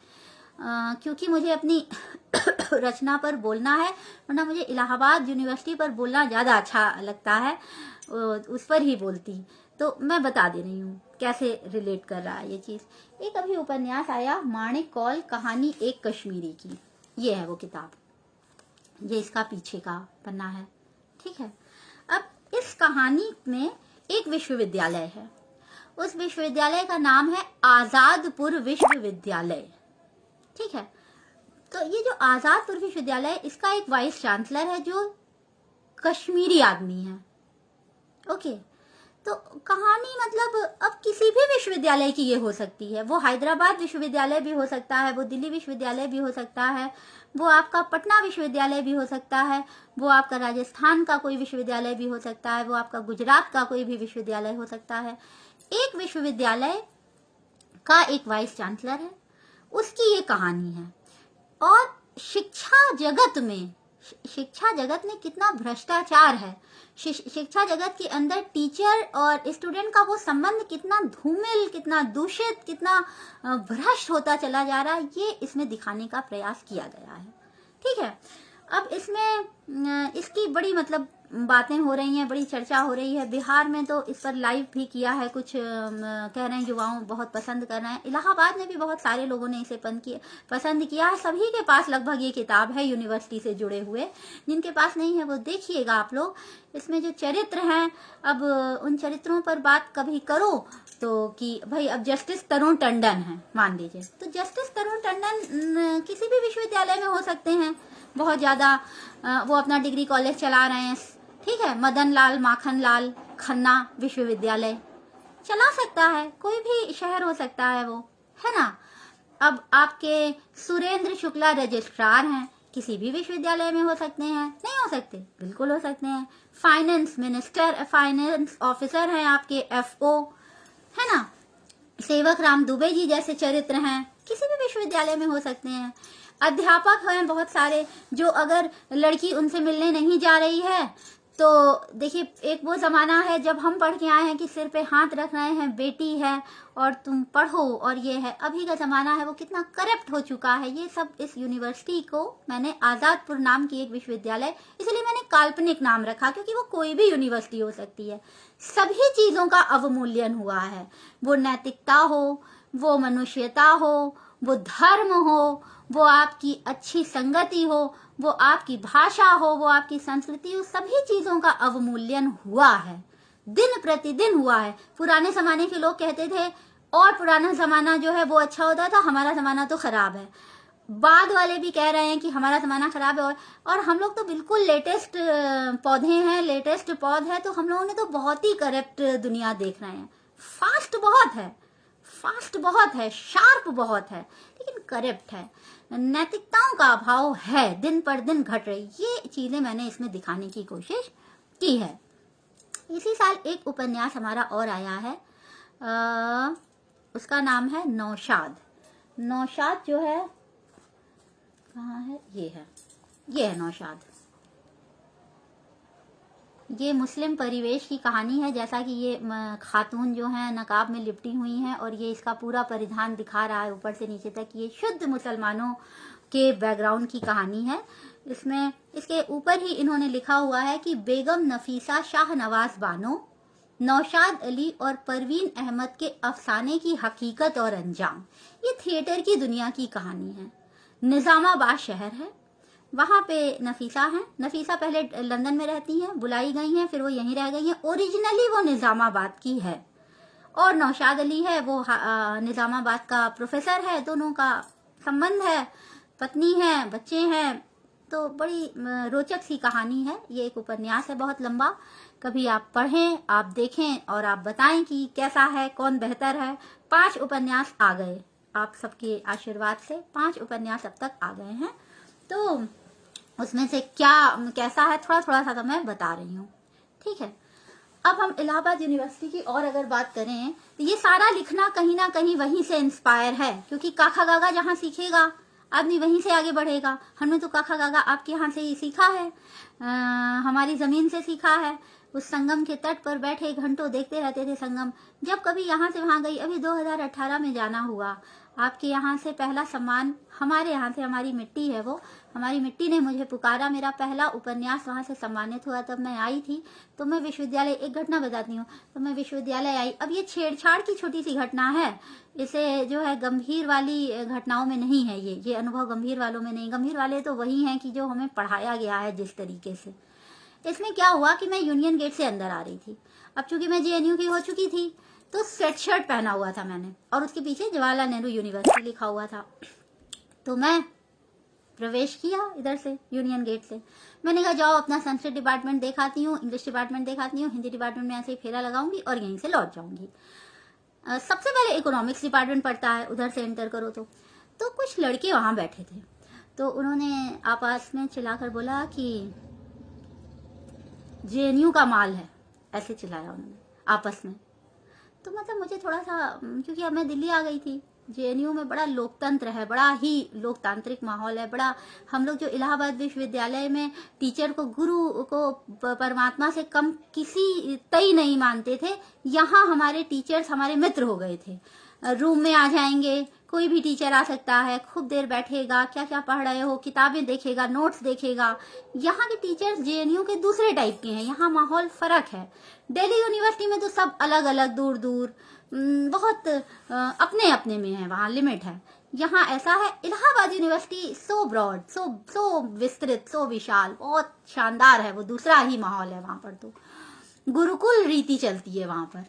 क्योंकि मुझे अपनी रचना पर बोलना है, वरना मुझे इलाहाबाद यूनिवर्सिटी पर बोलना ज़्यादा अच्छा लगता है, उस पर ही बोलती। तो मैं बता दे रही हूँ कैसे रिलेट कर रहा है ये चीज़। एक अभी उपन्यास आया माणिक कौल कहानी एक कश्मीरी की, ये है वो किताब, ये इसका पीछे का पन्ना है, ठीक है। अब इस कहानी में एक विश्वविद्यालय है, उस विश्वविद्यालय का नाम है आजादपुर विश्वविद्यालय, ठीक है। तो ये जो आजादपुर विश्वविद्यालय, इसका एक वाइस चांसलर है जो कश्मीरी आदमी है, ओके। तो कहानी मतलब अब किसी भी विश्वविद्यालय की ये हो सकती है, वो हैदराबाद विश्वविद्यालय भी हो सकता है, वो दिल्ली विश्वविद्यालय भी हो सकता है, वो आपका पटना विश्वविद्यालय भी हो सकता है, वो आपका राजस्थान का कोई विश्वविद्यालय भी हो सकता है, वो आपका गुजरात का कोई भी विश्वविद्यालय हो सकता है। एक विश्वविद्यालय का एक वाइस चांसलर है, उसकी ये कहानी है। और शिक्षा जगत में कितना भ्रष्टाचार है, शिक्षा जगत के अंदर टीचर और स्टूडेंट का वो संबंध कितना धूमिल, कितना दूषित, कितना भ्रष्ट होता चला जा रहा है, ये इसमें दिखाने का प्रयास किया गया है, ठीक है। अब इसमें इसकी बड़ी मतलब बातें हो रही हैं, बड़ी चर्चा हो रही है। बिहार में तो इस पर लाइव भी किया है, कुछ कह रहे हैं युवाओं बहुत पसंद कर रहे हैं। इलाहाबाद में भी बहुत सारे लोगों ने इसे पसंद किया है। सभी के पास लगभग ये किताब है यूनिवर्सिटी से जुड़े हुए, जिनके पास नहीं है वो देखिएगा आप लोग। इसमें जो चरित्र हैं, अब उन चरित्रों पर बात कभी करो तो कि भाई अब जस्टिस तरुण टंडन है मान लीजिए, तो जस्टिस तरुण टंडन किसी भी विश्वविद्यालय में हो सकते हैं, बहुत ज़्यादा वो अपना डिग्री कॉलेज चला रहे हैं, ठीक है। मदन लाल माखन लाल खन्ना विश्वविद्यालय चला सकता है, कोई भी शहर हो सकता है वो, है ना। अब आपके सुरेंद्र शुक्ला रजिस्ट्रार हैं, किसी भी विश्वविद्यालय में हो सकते हैं, नहीं हो सकते, बिल्कुल हो सकते हैं। फाइनेंस ऑफिसर हैं आपके FO, है ना। सेवक राम दुबे जी जैसे चरित्र हैं, किसी भी विश्वविद्यालय में हो सकते हैं। अध्यापक हैं बहुत सारे, जो अगर लड़की उनसे मिलने नहीं जा रही है तो देखिए, एक वो जमाना है जब हम पढ़ के आए हैं कि सिर पे हाथ रख रहे हैं, बेटी है और तुम पढ़ो, और ये है। अभी का जमाना है वो कितना करप्ट हो चुका है। ये सब इस यूनिवर्सिटी को मैंने आजादपुर नाम की एक विश्वविद्यालय, इसलिए मैंने काल्पनिक नाम रखा, क्योंकि वो कोई भी यूनिवर्सिटी हो सकती है। सभी चीजों का अवमूल्यन हुआ है, वो नैतिकता हो, वो मनुष्यता हो, वो धर्म हो, वो आपकी अच्छी संगति हो, वो आपकी भाषा हो, वो आपकी संस्कृति हो, सभी चीजों का अवमूल्यन हुआ है, दिन प्रतिदिन हुआ है। पुराने जमाने के लोग कहते थे और पुराना जमाना जो है वो अच्छा होता था, हमारा जमाना तो खराब है। बाद वाले भी कह रहे हैं कि हमारा जमाना खराब है, और हम लोग तो बिल्कुल लेटेस्ट पौधे हैं, लेटेस्ट पौध है, तो हम लोगों ने तो बहुत ही करप्ट दुनिया देख रहे हैं। फास्ट बहुत है, शार्प बहुत है, लेकिन करप्ट है, नैतिकताओं का अभाव है, दिन पर दिन घट रही। ये चीजें मैंने इसमें दिखाने की कोशिश की है। इसी साल एक उपन्यास हमारा और आया है, उसका नाम है नौशाद। नौशाद जो है, कहाँ है, ये है ये है नौशाद। ये मुस्लिम परिवेश की कहानी है, जैसा कि ये खातून जो है नकाब में लिपटी हुई हैं और ये इसका पूरा परिधान दिखा रहा है ऊपर से नीचे तक। ये शुद्ध मुसलमानों के बैकग्राउंड की कहानी है। इसमें इसके ऊपर ही इन्होंने लिखा हुआ है कि बेगम नफीसा शाहनवाज बानो, नौशाद अली और परवीन अहमद के अफसाने की हकीकत और अंजाम। ये थिएटर की दुनिया की कहानी है। निजामाबाद शहर है, वहाँ पे नफीसा है। नफीसा पहले लंदन में रहती हैं, बुलाई गई हैं, फिर वो यहीं रह गई हैं। ओरिजिनली वो निजामाबाद की है और नौशाद अली है वो निजामाबाद का प्रोफेसर है। दोनों का संबंध है, पत्नी है, बच्चे हैं। तो बड़ी रोचक सी कहानी है। ये एक उपन्यास है बहुत लंबा। कभी आप पढ़ें, आप देखें और आप बताएं कि कैसा है, कौन बेहतर है। 5 उपन्यास आ गए आप सबके आशीर्वाद से, 5 उपन्यास अब तक आ गए हैं। तो उसमें से क्या कैसा है थोड़ा थोड़ा सा तो मैं बता रही हूँ, ठीक है। अब हम इलाहाबाद यूनिवर्सिटी की और अगर बात करें तो ये सारा लिखना कहीं ना कहीं वहीं से इंस्पायर है, क्योंकि काखा गागा जहाँ सीखेगा आदमी वहीं से आगे बढ़ेगा। हमने तो काखा गागा आपके यहाँ से ही सीखा है, हमारी जमीन से सीखा है। उस संगम के तट पर बैठे घंटों देखते रहते थे संगम। जब कभी यहाँ से वहां गई, अभी 2018 में जाना हुआ, आपके यहाँ से पहला सम्मान हमारे यहाँ से, हमारी मिट्टी है वो, हमारी मिट्टी ने मुझे पुकारा। मेरा पहला उपन्यास वहाँ से सम्मानित हुआ, तब मैं आई थी। तो मैं विश्वविद्यालय, एक घटना बताती हूँ, तो मैं विश्वविद्यालय आई। अब ये छेड़छाड़ की छोटी सी घटना है, इसे जो है गंभीर वाली घटनाओं में नहीं है। ये अनुभव गंभीर वालों में नहीं। गंभीर वाले तो वही हैं कि जो हमें पढ़ाया गया है जिस तरीके से। इसमें क्या हुआ कि मैं यूनियन गेट से अंदर आ रही थी। अब चूंकि मैं जेएनयू की हो चुकी थी तो स्वेट शर्ट पहना हुआ था मैंने, और उसके पीछे जवाहरलाल नेहरू यूनिवर्सिटी लिखा हुआ था। तो मैं प्रवेश किया इधर से, यूनियन गेट से। मैंने कहा जाओ अपना संस्कृत डिपार्टमेंट देखाती हूँ, इंग्लिश डिपार्टमेंट देखाती हूँ, हिंदी डिपार्टमेंट में ऐसे ही फेरा लगाऊंगी और यहीं से लौट जाऊंगी। सबसे पहले इकोनॉमिक्स डिपार्टमेंट पड़ता है, उधर से एंटर करो तो कुछ लड़के वहां बैठे थे। तो उन्होंने आपस में चिल्लाकर बोला कि जेएनयू का माल है, ऐसे चिल्लाया उन्होंने आपस में। तो मतलब मुझे थोड़ा सा, क्योंकि अब मैं दिल्ली आ गई थी, जेएनयू में बड़ा लोकतंत्र है, बड़ा ही लोकतांत्रिक माहौल है। बड़ा, हम लोग जो इलाहाबाद विश्वविद्यालय में टीचर को, गुरु को परमात्मा से कम किसी तय नहीं मानते थे, यहाँ हमारे टीचर्स हमारे मित्र हो गए थे। रूम में आ जाएंगे, कोई भी टीचर आ सकता है, खूब देर बैठेगा, क्या क्या पढ़ रहे हो, किताबें देखेगा, नोट्स देखेगा। यहाँ के टीचर्स जेएनयू के दूसरे टाइप के हैं, यहाँ माहौल फर्क है। दिल्ली यूनिवर्सिटी में तो सब अलग अलग, दूर दूर, बहुत अपने अपने में है, वहाँ लिमिट है। यहाँ ऐसा है। इलाहाबाद यूनिवर्सिटी सो ब्रॉड, सो विस्तृत, सो विशाल, बहुत शानदार है वो, दूसरा ही माहौल है वहाँ पर। तो गुरुकुल रीति चलती है वहाँ पर।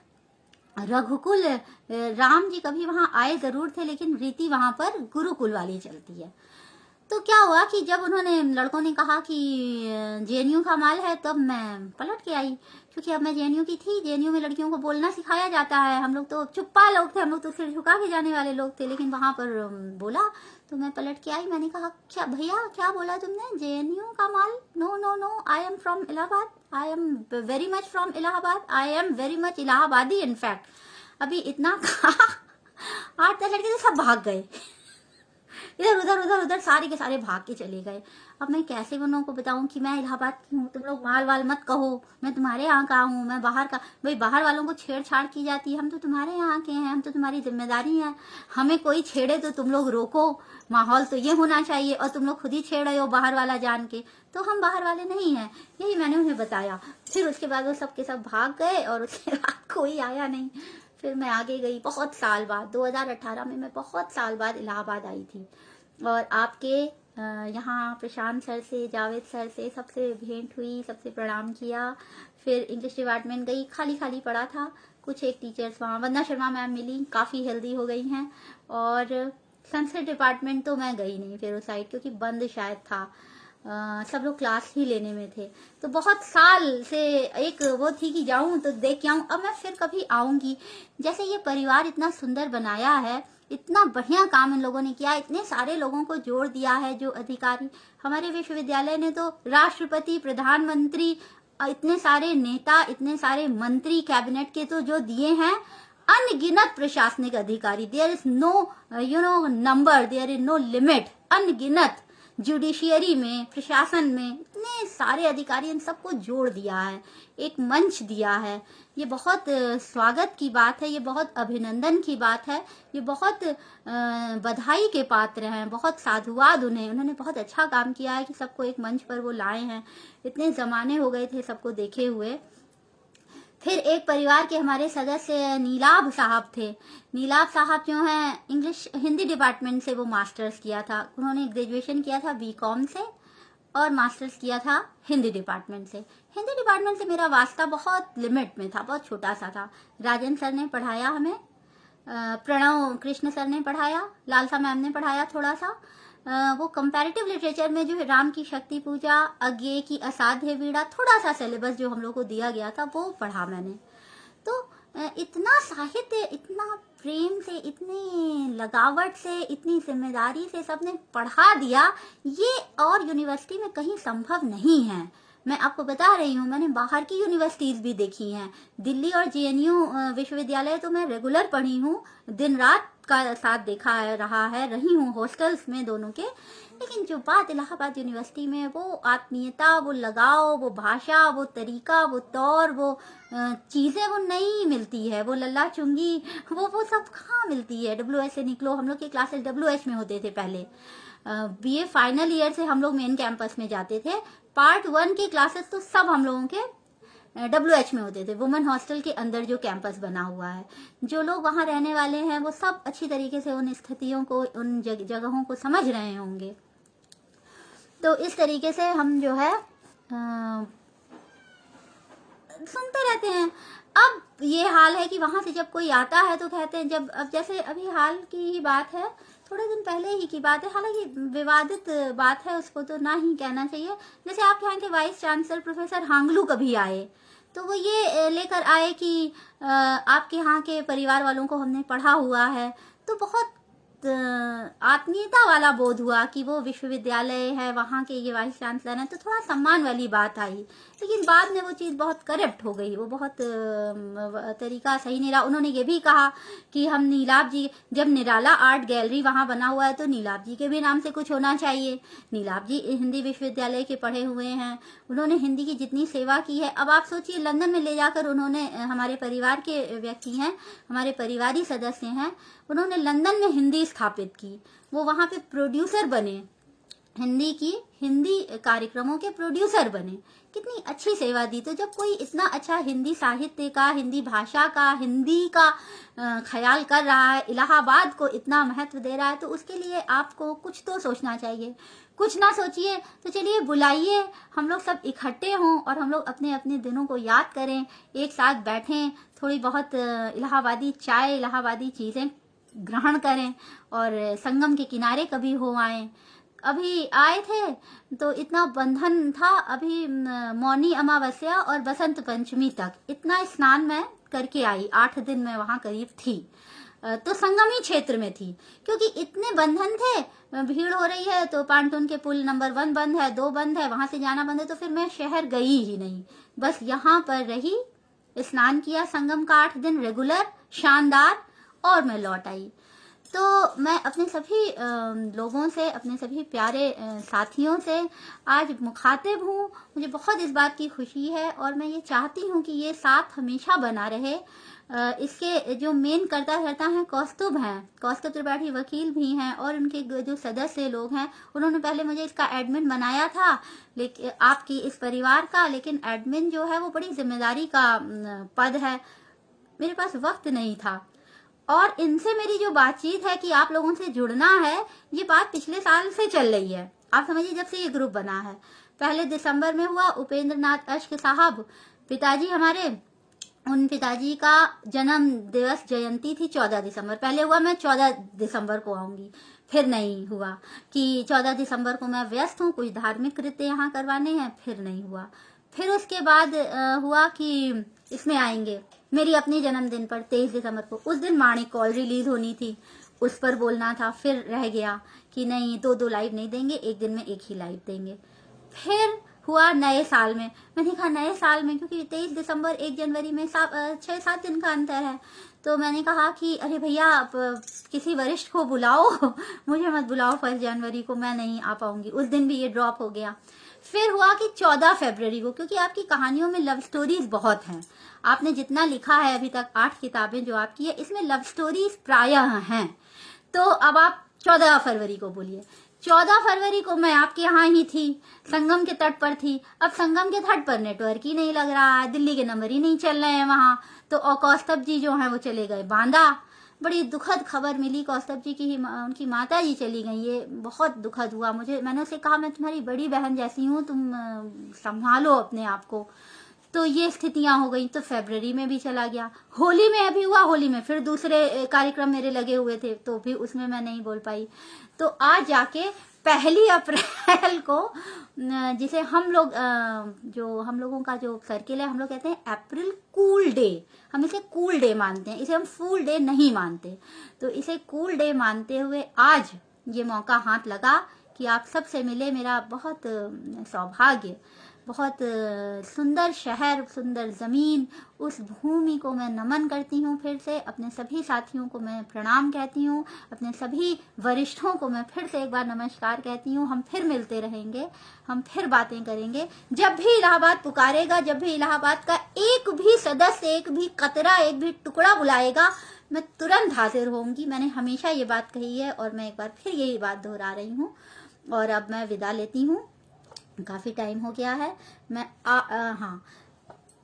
रघुकुल, राम जी कभी वहां आए जरूर थे, लेकिन रीति वहां पर गुरुकुल वाली चलती है। तो क्या हुआ कि जब उन्होंने, लड़कों ने कहा कि जेएनयू का माल है, तब मैं पलट के आई, क्योंकि अब मैं जेएनयू की थी। जेएनयू में लड़कियों को बोलना सिखाया जाता है। हम लोग तो चुप्पा लोग थे, हम लोग तो सिर झुका के जाने वाले लोग थे, लेकिन वहां पर बोला तो मैं पलट के आई। मैंने कहा क्या भैया, क्या बोला तुमने, जेएनयू का माल? No no no, I am from Allahabad, I am very much from Allahabad, I am very much Allahabadi in fact. अभी इतना कहा 8-10 लड़के तो सब भाग गए, इधर उधर उधर उधर, सारे के सारे भाग के चले गए। अब मैं कैसे उन लोगों को बताऊं कि मैं इलाहाबाद की हूँ, तुम लोग माल वाल मत कहो, मैं तुम्हारे यहाँ का हूँ, मैं बाहर का। भाई बाहर वालों को छेड़छाड़ की जाती है, हम तो तुम्हारे यहाँ के हैं, हम तो तुम्हारी जिम्मेदारी है। हमें कोई छेड़े तो तुम लोग रोको, माहौल तो ये होना चाहिए, और तुम लोग खुद ही छेड़ रहे हो बाहर वाला जान के। तो हम बाहर वाले नहीं हैं, यही मैंने उन्हें बताया। फिर उसके बाद वो सब के सब भाग गए और उसके बाद कोई आया नहीं। फिर मैं आगे गई, बहुत साल बाद, 2018 में मैं बहुत साल बाद इलाहाबाद आई थी, और आपके यहाँ प्रशांत सर से, जावेद सर से, सबसे भेंट हुई, सबसे प्रणाम किया। फिर इंग्लिश डिपार्टमेंट गई, खाली खाली पड़ा था। कुछ एक टीचर्स वहाँ, वंदना शर्मा मैम मिली, काफ़ी हेल्दी हो गई हैं। और संस्कृत डिपार्टमेंट तो मैं गई नहीं फिर उस साइड, क्योंकि बंद शायद था, सब लोग क्लास ही लेने में थे। तो बहुत साल से एक वो थी कि जाऊं तो देख के आऊं। अब मैं फिर कभी आऊंगी। जैसे ये परिवार इतना सुंदर बनाया है, इतना बढ़िया काम इन लोगों ने किया, इतने सारे लोगों को जोड़ दिया है, जो अधिकारी हमारे विश्वविद्यालय ने तो राष्ट्रपति, प्रधानमंत्री, इतने सारे नेता, इतने सारे मंत्री कैबिनेट के तो जो दिए हैं, अनगिनत प्रशासनिक अधिकारी। There is no number, there is no limit, अनगिनत। जुडिशियरी में, प्रशासन में इतने सारे अधिकारी, इन सबको जोड़ दिया है, एक मंच दिया है। ये बहुत स्वागत की बात है, ये बहुत अभिनंदन की बात है, ये बहुत बधाई के पात्र हैं, बहुत साधुवाद उन्हें, उन्होंने बहुत अच्छा काम किया है कि सबको एक मंच पर वो लाए हैं। इतने ज़माने हो गए थे सबको देखे हुए। फिर एक परिवार के हमारे सदस्य नीलाभ साहब थे। नीलाभ साहब जो हैं इंग्लिश हिंदी डिपार्टमेंट से वो मास्टर्स किया था, उन्होंने ग्रेजुएशन किया था बीकॉम से और मास्टर्स किया था हिंदी डिपार्टमेंट से। हिंदी डिपार्टमेंट से मेरा वास्ता बहुत लिमिट में था, बहुत छोटा सा था। राजन सर ने पढ़ाया हमें, प्रणव कृष्ण सर ने पढ़ाया, लालसा मैम ने पढ़ाया थोड़ा सा। वो कंपैरेटिव लिटरेचर में जो है राम की शक्ति पूजा, अज्ञे की असाध्य वीणा, थोड़ा सा सिलेबस जो हम लोग को दिया गया था वो पढ़ा मैंने। तो इतना साहित्य, इतना प्रेम से, इतनी लगावट से, इतनी जिम्मेदारी से सबने पढ़ा दिया, ये और यूनिवर्सिटी में कहीं संभव नहीं है। मैं आपको बता रही हूँ, मैंने बाहर की यूनिवर्सिटीज भी देखी हैं, दिल्ली और जेएनयू विश्वविद्यालय तो मैं रेगुलर पढ़ी हूँ, दिन रात का साथ देखा है, रहा है, रही हूँ हॉस्टल्स में दोनों के। लेकिन जो बात इलाहाबाद यूनिवर्सिटी में, वो आत्मीयता, वो लगाव, वो भाषा, वो तरीका, वो तौर, वो चीज़ें वो नहीं मिलती है, वो लल्ला चुंगी, वो सब कहाँ मिलती है। WH से निकलो, हम लोग के क्लासेस WH में होते थे पहले। BA फाइनल ईयर से हम लोग मेन कैंपस में जाते थे। पार्ट 1 के क्लासेस तो सब हम लोगों के WH में होते थे, वुमेन हॉस्टल के अंदर जो कैंपस बना हुआ है। जो लोग वहाँ रहने वाले हैं वो सब अच्छी तरीके से उन स्थितियों को, उन जगहों को समझ रहे होंगे। तो इस तरीके से हम जो है सुनते रहते हैं। अब ये हाल है कि वहाँ से जब कोई आता है तो कहते हैं, जब अब जैसे अभी हाल की ही बात है, थोड़े दिन पहले ही की बात है, हालांकि विवादित बात है, उसको तो ना ही कहना चाहिए। जैसे आपके यहाँ के वाइस चांसलर प्रोफेसर हांगलू कभी आए तो वो ये लेकर आए कि आपके यहाँ के परिवार वालों को हमने पढ़ा हुआ है, तो बहुत आत्मीयता वाला बोध हुआ कि वो विश्वविद्यालय है, वहाँ के ये वाइस चांसलर हैं, तो थोड़ा सम्मान वाली बात आई। लेकिन बाद में वो चीज़ बहुत करप्ट हो गई, वो बहुत तरीका सही नहीं रहा। उन्होंने ये भी कहा कि हम नीलाभ जी, जब निराला आर्ट गैलरी वहाँ बना हुआ है तो नीलाभ जी के भी नाम से कुछ होना चाहिए। नीलाभ जी हिंदी विश्वविद्यालय के पढ़े हुए हैं, उन्होंने हिंदी की जितनी सेवा की है, अब आप सोचिए लंदन में ले जाकर उन्होंने, हमारे परिवार के व्यक्ति हैं, हमारे परिवारी सदस्य हैं, उन्होंने लंदन में हिंदी स्थापित की, वो वहाँ पे प्रोड्यूसर बने, हिंदी कार्यक्रमों के प्रोड्यूसर बने, कितनी अच्छी सेवा दी। तो जब कोई इतना अच्छा हिंदी साहित्य का, हिंदी भाषा का, हिंदी का ख्याल कर रहा है, इलाहाबाद को इतना महत्व दे रहा है, तो उसके लिए आपको कुछ तो सोचना चाहिए। कुछ ना सोचिए तो चलिए बुलाइए, हम लोग सब इकट्ठे हों और हम लोग अपने अपने दिनों को याद करें, एक साथ बैठें, थोड़ी बहुत इलाहाबादी चाय, इलाहाबादी चीज़ें ग्रहण करें और संगम के किनारे कभी हो आए। अभी आए थे तो इतना बंधन था, अभी मौनी अमावस्या और बसंत पंचमी तक इतना स्नान मैं करके आई, 8 दिन मैं वहाँ करीब थी। तो संगमी क्षेत्र में थी, क्योंकि इतने बंधन थे, भीड़ हो रही है तो पांटून के पुल नंबर 1 बंद है, 2 बंद है, वहां से जाना बंद है, तो फिर मैं शहर गई ही नहीं, बस यहाँ पर रही, स्नान किया संगम का 8 दिन रेगुलर शानदार, और मैं लौट आई। तो मैं अपने सभी लोगों से, अपने सभी प्यारे साथियों से आज मुखातिब हूँ। मुझे बहुत इस बात की खुशी है और मैं ये चाहती हूँ कि ये साथ हमेशा बना रहे। इसके जो मेन करता रहता है कौस्तुभ हैं, कौस्तुभ त्रिपाठी वकील भी हैं, और उनके जो सदस्य लोग हैं, उन्होंने पहले मुझे इसका एडमिन बनाया था, लेकिन आपकी इस परिवार का, लेकिन एडमिन जो है वो बड़ी जिम्मेदारी का पद है, मेरे पास वक्त नहीं था। और इनसे मेरी जो बातचीत है कि आप लोगों से जुड़ना है, ये बात पिछले साल से चल रही है। आप समझिए जब से ये ग्रुप बना है, पहले दिसंबर में हुआ, उपेंद्र नाथ अश्क साहब पिताजी हमारे, उन पिताजी का जन्म दिवस जयंती थी 14 दिसंबर, पहले हुआ मैं 14 दिसंबर को आऊंगी, फिर नहीं हुआ कि 14 दिसंबर को मैं व्यस्त हूँ, कुछ धार्मिक कृत्य यहाँ करवाने हैं, फिर नहीं हुआ। फिर उसके बाद हुआ कि इसमें आएंगे मेरी अपने जन्मदिन पर 23 दिसंबर को, उस दिन माणिक कॉल रिलीज होनी थी, उस पर बोलना था, फिर रह गया कि नहीं 2-2 लाइव नहीं देंगे, एक दिन में एक ही लाइव देंगे। फिर हुआ नए साल में, मैंने कहा नए साल में, क्योंकि 23 दिसंबर 1 जनवरी में 6-7 दिन का अंतर है, तो मैंने कहा कि अरे भैया किसी वरिष्ठ को बुलाओ, मुझे मत बुलाओ 1 जनवरी को, मैं नहीं आ पाऊंगी। उस दिन भी ये ड्रॉप हो गया। फिर हुआ कि 14 फरवरी को, क्योंकि आपकी कहानियों में लव स्टोरीज बहुत हैं, आपने जितना लिखा है अभी तक 8 किताबें जो आपकी है, इसमें लव स्टोरीज प्रायः हैं। तो अब आप 14 फरवरी को बोलिए। 14 फरवरी को मैं आपके यहाँ ही थी, संगम के तट पर थी। अब संगम के तट पर नेटवर्क ही नहीं लग रहा है, दिल्ली के नंबर ही नहीं चल रहे हैं वहाँ। तो और कौस्तभ जी जो हैं वो चले गए बांदा। बड़ी दुखद खबर मिली, कौस्तभ जी की उनकी माता जी चली गई। ये बहुत दुखद हुआ मुझे। मैंने उसे कहा मैं तुम्हारी बड़ी बहन जैसी हूँ, तुम संभालो अपने आप को। तो ये स्थितियां हो गई। तो फरवरी में भी चला गया। होली में अभी हुआ, होली में फिर दूसरे कार्यक्रम मेरे लगे हुए थे, तो भी उसमें मैं नहीं बोल पाई। तो आज जाके 1 अप्रैल को, जिसे हम लोग जो हम लोगों का जो सर्किल है, हम लोग कहते हैं अप्रैल कूल डे। हम इसे कूल डे मानते हैं, इसे हम फूल डे नहीं मानते। तो इसे कूल डे मानते हुए आज ये मौका हाथ लगा कि आप सबसे मिले। मेरा बहुत सौभाग्य, बहुत सुंदर शहर, सुंदर ज़मीन, उस भूमि को मैं नमन करती हूँ। फिर से अपने सभी साथियों को मैं प्रणाम कहती हूँ, अपने सभी वरिष्ठों को मैं फिर से एक बार नमस्कार कहती हूँ। हम फिर मिलते रहेंगे, हम फिर बातें करेंगे। जब भी इलाहाबाद पुकारेगा, जब भी इलाहाबाद का एक भी सदस्य, एक भी कतरा, एक भी टुकड़ा बुलाएगा, मैं तुरंत हाजिर होंगी। मैंने हमेशा ये बात कही है और मैं एक बार फिर यही बात दोहरा रही हूँ। और अब मैं विदा लेती हूँ, काफ़ी टाइम हो गया है। मैं हाँ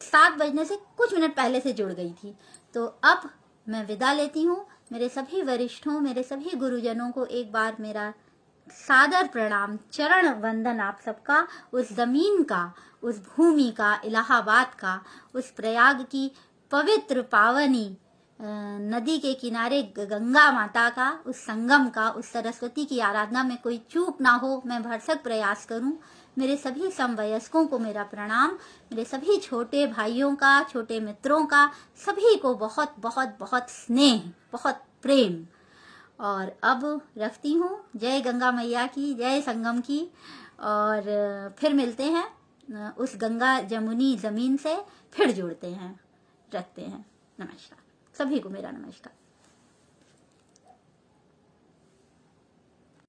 7 बजने से कुछ मिनट पहले से जुड़ गई थी। तो अब मैं विदा लेती हूँ। मेरे सभी वरिष्ठों, मेरे सभी गुरुजनों को एक बार मेरा सादर प्रणाम, चरण वंदन आप सबका, उस ज़मीन का, उस भूमि का, इलाहाबाद का, उस प्रयाग की पवित्र पावनी नदी के किनारे गंगा माता का, उस संगम का, उस सरस्वती की आराधना में कोई चूक ना हो, मैं भरसक प्रयास करूं। मेरे सभी समवयस्कों को मेरा प्रणाम, मेरे सभी छोटे भाइयों का, छोटे मित्रों का, सभी को बहुत बहुत बहुत स्नेह, बहुत प्रेम। और अब रखती हूँ। जय गंगा मैया की, जय संगम की। और फिर मिलते हैं उस गंगा जमुनी ज़मीन से, फिर जुड़ते हैं, रखते हैं। नमस्कार, सभी को मेरा नमस्कार।